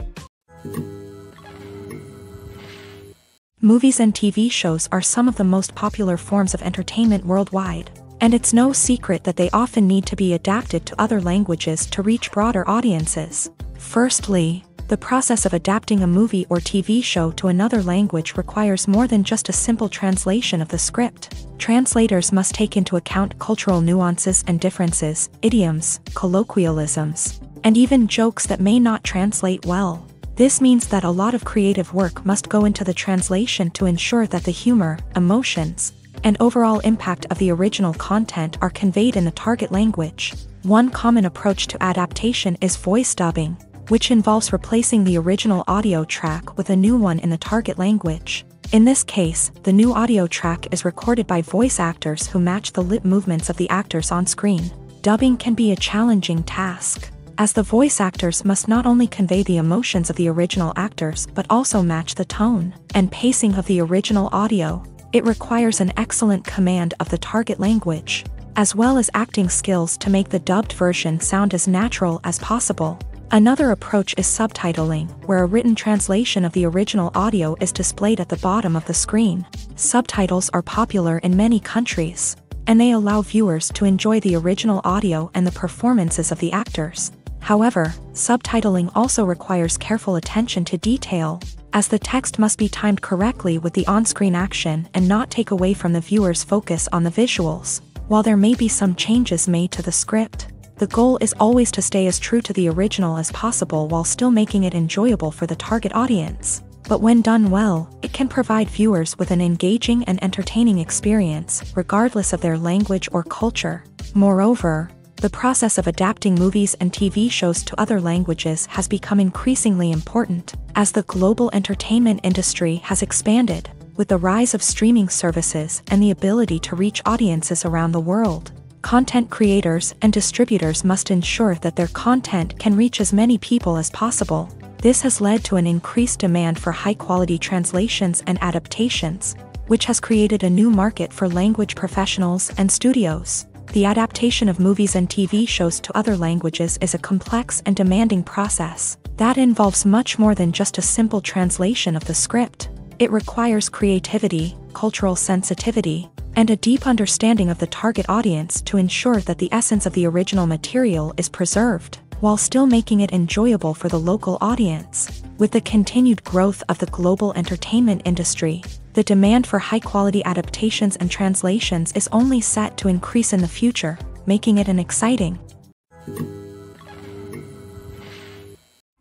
Movies and TV shows are some of the most popular forms of entertainment worldwide, and it's no secret that they often need to be adapted to other languages to reach broader audiences. Firstly, the process of adapting a movie or TV show to another language requires more than just a simple translation of the script. Translators must take into account cultural nuances and differences, idioms, colloquialisms, and even jokes that may not translate well. This means that a lot of creative work must go into the translation to ensure that the humor, emotions, and overall impact of the original content are conveyed in the target language. One common approach to adaptation is voice dubbing, which involves replacing the original audio track with a new one in the target language. In this case, the new audio track is recorded by voice actors who match the lip movements of the actors on screen. Dubbing can be a challenging task, as the voice actors must not only convey the emotions of the original actors but also match the tone and pacing of the original audio. It requires an excellent command of the target language, as well as acting skills to make the dubbed version sound as natural as possible. Another approach is subtitling, where a written translation of the original audio is displayed at the bottom of the screen. Subtitles are popular in many countries, and they allow viewers to enjoy the original audio and the performances of the actors. However, subtitling also requires careful attention to detail, as the text must be timed correctly with the on-screen action and not take away from the viewer's focus on the visuals. While there may be some changes made to the script, The goal is always to stay as true to the original as possible while still making it enjoyable for the target audience. But when done well, it can provide viewers with an engaging and entertaining experience, regardless of their language or culture. Moreover, the process of adapting movies and TV shows to other languages has become increasingly important, as the global entertainment industry has expanded, with the rise of streaming services and the ability to reach audiences around the world. Content creators and distributors must ensure that their content can reach as many people as possible. This has led to an increased demand for high-quality translations and adaptations, which has created a new market for language professionals and studios. The adaptation of movies and TV shows to other languages is a complex and demanding process that involves much more than just a simple translation of the script. It requires creativity, cultural sensitivity, and a deep understanding of the target audience to ensure that the essence of the original material is preserved, while still making it enjoyable for the local audience. With the continued growth of the global entertainment industry, the demand for high-quality adaptations and translations is only set to increase in the future, making it an exciting.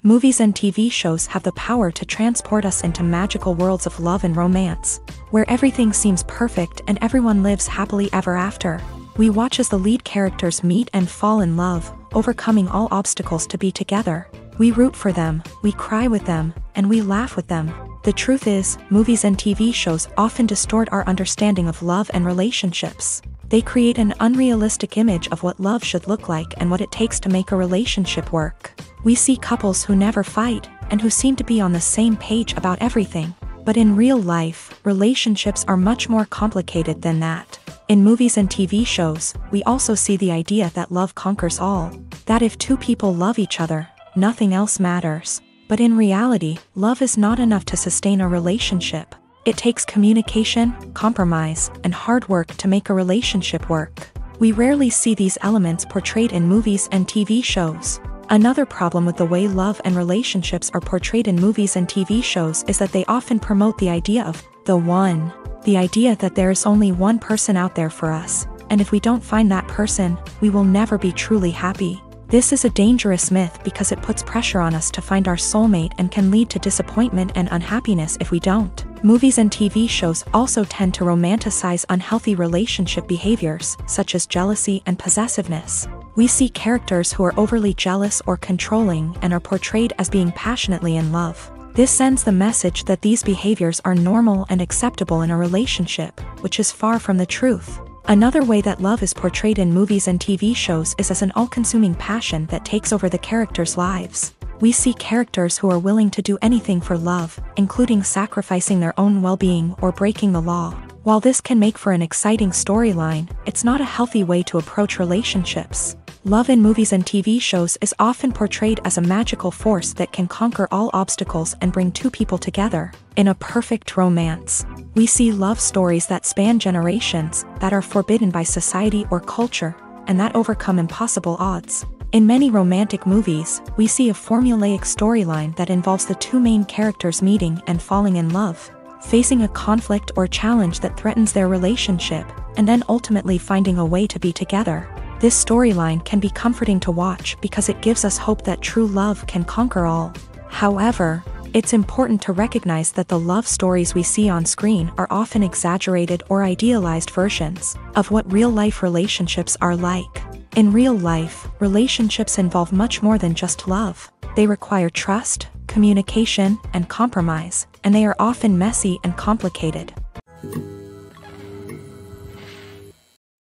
Movies and TV shows have the power to transport us into magical worlds of love and romance, where everything seems perfect and everyone lives happily ever after. We watch as the lead characters meet and fall in love, overcoming all obstacles to be together. We root for them, we cry with them, and we laugh with them. The truth is, movies and TV shows often distort our understanding of love and relationships. They create an unrealistic image of what love should look like and what it takes to make a relationship work. We see couples who never fight, and who seem to be on the same page about everything. But in real life, relationships are much more complicated than that. In movies and TV shows, we also see the idea that love conquers all. That if two people love each other, nothing else matters. But in reality, love is not enough to sustain a relationship. It takes communication, compromise, and hard work to make a relationship work. We rarely see these elements portrayed in movies and TV shows. Another problem with the way love and relationships are portrayed in movies and TV shows is that they often promote the idea of the one. The idea that there is only one person out there for us, and if we don't find that person, we will never be truly happy. This is a dangerous myth because it puts pressure on us to find our soulmate and can lead to disappointment and unhappiness if we don't. Movies and TV shows also tend to romanticize unhealthy relationship behaviors, such as jealousy and possessiveness. We see characters who are overly jealous or controlling and are portrayed as being passionately in love. This sends the message that these behaviors are normal and acceptable in a relationship, which is far from the truth. Another way that love is portrayed in movies and TV shows is as an all-consuming passion that takes over the characters' lives. We see characters who are willing to do anything for love, including sacrificing their own well-being or breaking the law. While this can make for an exciting storyline, it's not a healthy way to approach relationships. Love in movies and TV shows is often portrayed as a magical force that can conquer all obstacles and bring two people together. In a perfect romance, we see love stories that span generations, that are forbidden by society or culture, and that overcome impossible odds. In many romantic movies, we see a formulaic storyline that involves the two main characters meeting and falling in love, facing a conflict or challenge that threatens their relationship, and then ultimately finding a way to be together. This storyline can be comforting to watch because it gives us hope that true love can conquer all. However, it's important to recognize that the love stories we see on screen are often exaggerated or idealized versions of what real-life relationships are like. In real life, relationships involve much more than just love. They require trust, communication, and compromise, and they are often messy and complicated.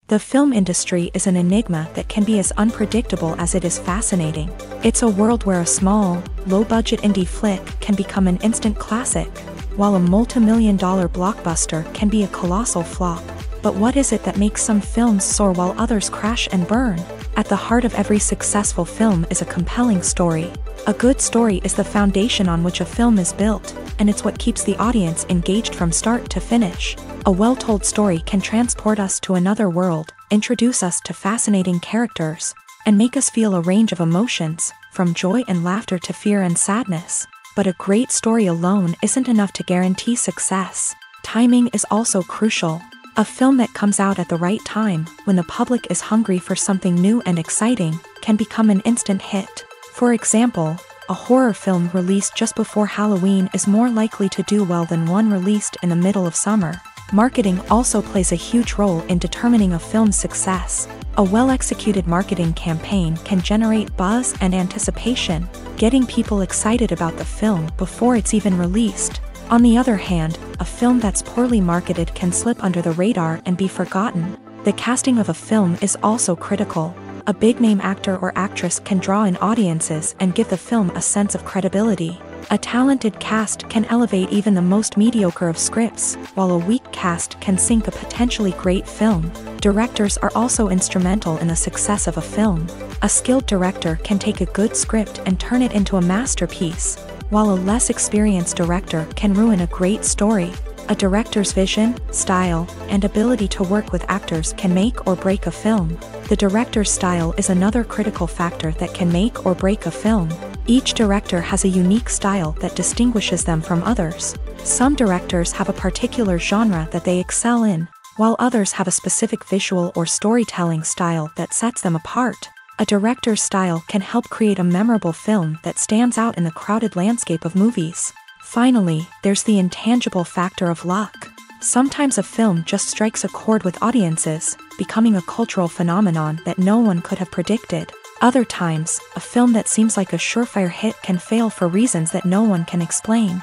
The film industry is an enigma that can be as unpredictable as it is fascinating. It's a world where a small, low-budget indie flick can become an instant classic, while a multi-million-dollar blockbuster can be a colossal flop. But what is it that makes some films soar while others crash and burn? At the heart of every successful film is a compelling story. A good story is the foundation on which a film is built, and it's what keeps the audience engaged from start to finish. A well-told story can transport us to another world, introduce us to fascinating characters, and make us feel a range of emotions, from joy and laughter to fear and sadness. But a great story alone isn't enough to guarantee success. Timing is also crucial. A film that comes out at the right time, when the public is hungry for something new and exciting, can become an instant hit. For example, a horror film released just before Halloween is more likely to do well than one released in the middle of summer. Marketing also plays a huge role in determining a film's success. A well-executed marketing campaign can generate buzz and anticipation, getting people excited about the film before it's even released. On the other hand, a film that's poorly marketed can slip under the radar and be forgotten. The casting of a film is also critical. A big-name actor or actress can draw in audiences and give the film a sense of credibility. A talented cast can elevate even the most mediocre of scripts, while a weak cast can sink a potentially great film. Directors are also instrumental in the success of a film. A skilled director can take a good script and turn it into a masterpiece, while a less experienced director can ruin a great story. A director's vision, style, and ability to work with actors can make or break a film. The director's style is another critical factor that can make or break a film. Each director has a unique style that distinguishes them from others. Some directors have a particular genre that they excel in, while others have a specific visual or storytelling style that sets them apart. A director's style can help create a memorable film that stands out in the crowded landscape of movies. Finally, there's the intangible factor of luck. Sometimes a film just strikes a chord with audiences, becoming a cultural phenomenon that no one could have predicted. Other times, a film that seems like a surefire hit can fail for reasons that no one can explain.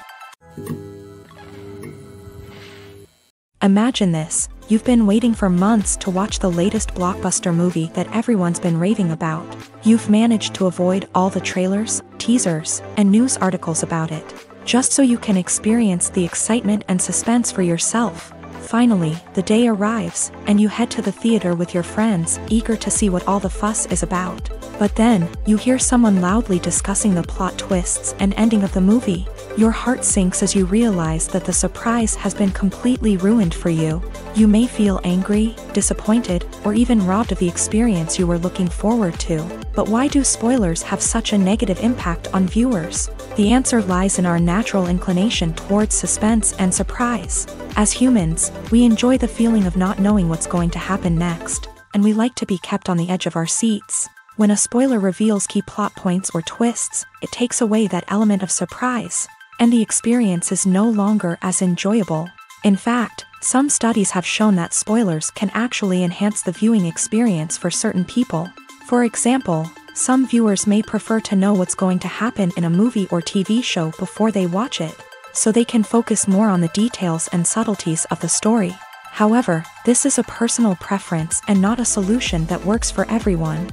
Imagine this: you've been waiting for months to watch the latest blockbuster movie that everyone's been raving about. You've managed to avoid all the trailers, teasers, and news articles about it, just so you can experience the excitement and suspense for yourself. Finally, the day arrives, and you head to the theater with your friends, eager to see what all the fuss is about. But then, you hear someone loudly discussing the plot twists and ending of the movie. Your heart sinks as you realize that the surprise has been completely ruined for you. You may feel angry, disappointed, or even robbed of the experience you were looking forward to. But why do spoilers have such a negative impact on viewers? The answer lies in our natural inclination towards suspense and surprise. As humans, we enjoy the feeling of not knowing what's going to happen next, and we like to be kept on the edge of our seats. When a spoiler reveals key plot points or twists, it takes away that element of surprise, and the experience is no longer as enjoyable. In fact, some studies have shown that spoilers can actually enhance the viewing experience for certain people. For example, some viewers may prefer to know what's going to happen in a movie or TV show before they watch it, so they can focus more on the details and subtleties of the story. However, this is a personal preference and not a solution that works for everyone.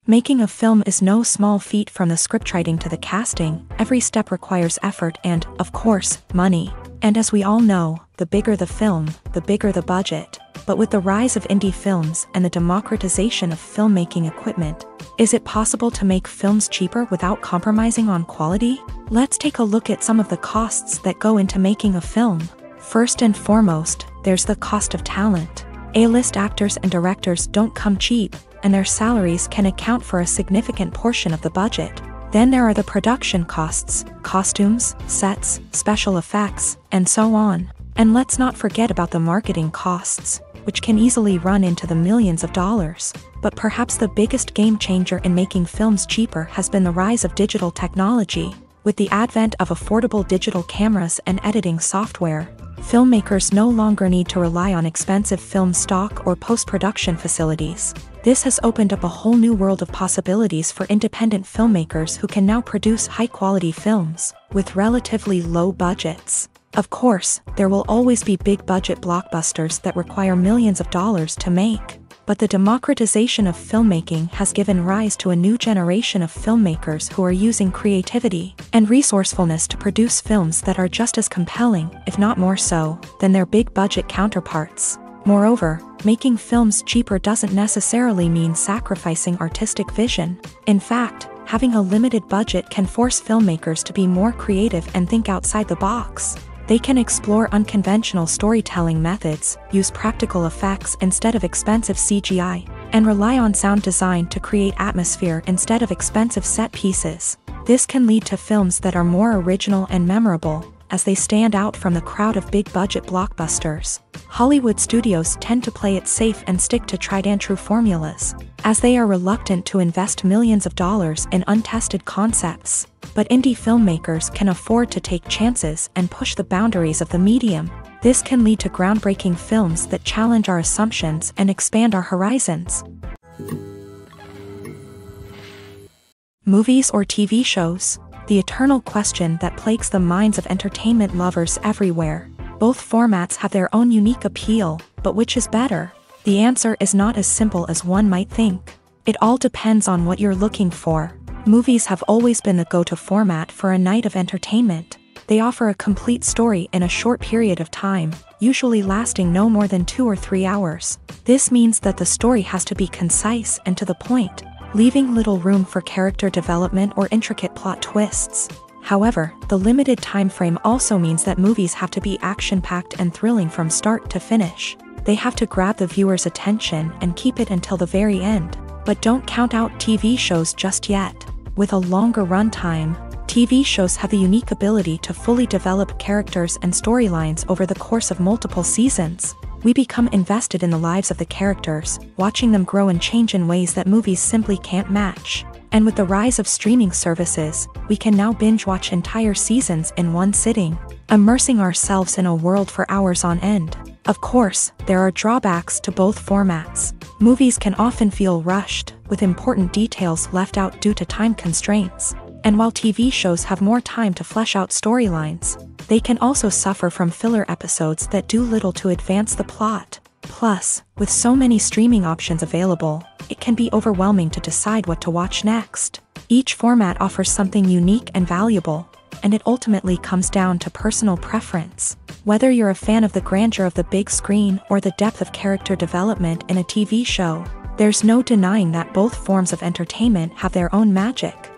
Making a film is no small feat. From the scriptwriting to the casting, every step requires effort and, of course, money. And as we all know, the bigger the film, the bigger the budget. But with the rise of indie films and the democratization of filmmaking equipment, is it possible to make films cheaper without compromising on quality? Let's take a look at some of the costs that go into making a film. First and foremost, there's the cost of talent. A-list actors and directors don't come cheap, and their salaries can account for a significant portion of the budget. Then there are the production costs, costumes, sets, special effects, and so on. And let's not forget about the marketing costs, which can easily run into the millions of dollars. But perhaps the biggest game changer in making films cheaper has been the rise of digital technology. With the advent of affordable digital cameras and editing software, filmmakers no longer need to rely on expensive film stock or post-production facilities. This has opened up a whole new world of possibilities for independent filmmakers who can now produce high-quality films with relatively low budgets. Of course, there will always be big-budget blockbusters that require millions of dollars to make. But the democratization of filmmaking has given rise to a new generation of filmmakers who are using creativity and resourcefulness to produce films that are just as compelling, if not more so, than their big-budget counterparts. Moreover, making films cheaper doesn't necessarily mean sacrificing artistic vision. In fact, having a limited budget can force filmmakers to be more creative and think outside the box. They can explore unconventional storytelling methods, use practical effects instead of expensive CGI, and rely on sound design to create atmosphere instead of expensive set pieces. This can lead to films that are more original and memorable, as they stand out from the crowd of big-budget blockbusters. Hollywood studios tend to play it safe and stick to tried-and-true formulas, as they are reluctant to invest millions of dollars in untested concepts. But indie filmmakers can afford to take chances and push the boundaries of the medium. This can lead to groundbreaking films that challenge our assumptions and expand our horizons. Movies or TV shows? The eternal question that plagues the minds of entertainment lovers everywhere. Both formats have their own unique appeal, but which is better? The answer is not as simple as one might think. It all depends on what you're looking for. Movies have always been the go-to format for a night of entertainment. They offer a complete story in a short period of time, usually lasting no more than 2 or 3 hours. This means that the story has to be concise and to the point, leaving little room for character development or intricate plot twists. However, the limited time frame also means that movies have to be action-packed and thrilling from start to finish. They have to grab the viewer's attention and keep it until the very end. But don't count out TV shows just yet. With a longer runtime, TV shows have the unique ability to fully develop characters and storylines over the course of multiple seasons. We become invested in the lives of the characters, watching them grow and change in ways that movies simply can't match. And with the rise of streaming services, we can now binge-watch entire seasons in one sitting, immersing ourselves in a world for hours on end. Of course, there are drawbacks to both formats. Movies can often feel rushed, with important details left out due to time constraints. And while TV shows have more time to flesh out storylines, they can also suffer from filler episodes that do little to advance the plot. Plus, with so many streaming options available, it can be overwhelming to decide what to watch next. Each format offers something unique and valuable, and it ultimately comes down to personal preference. Whether you're a fan of the grandeur of the big screen or the depth of character development in a TV show, there's no denying that both forms of entertainment have their own magic.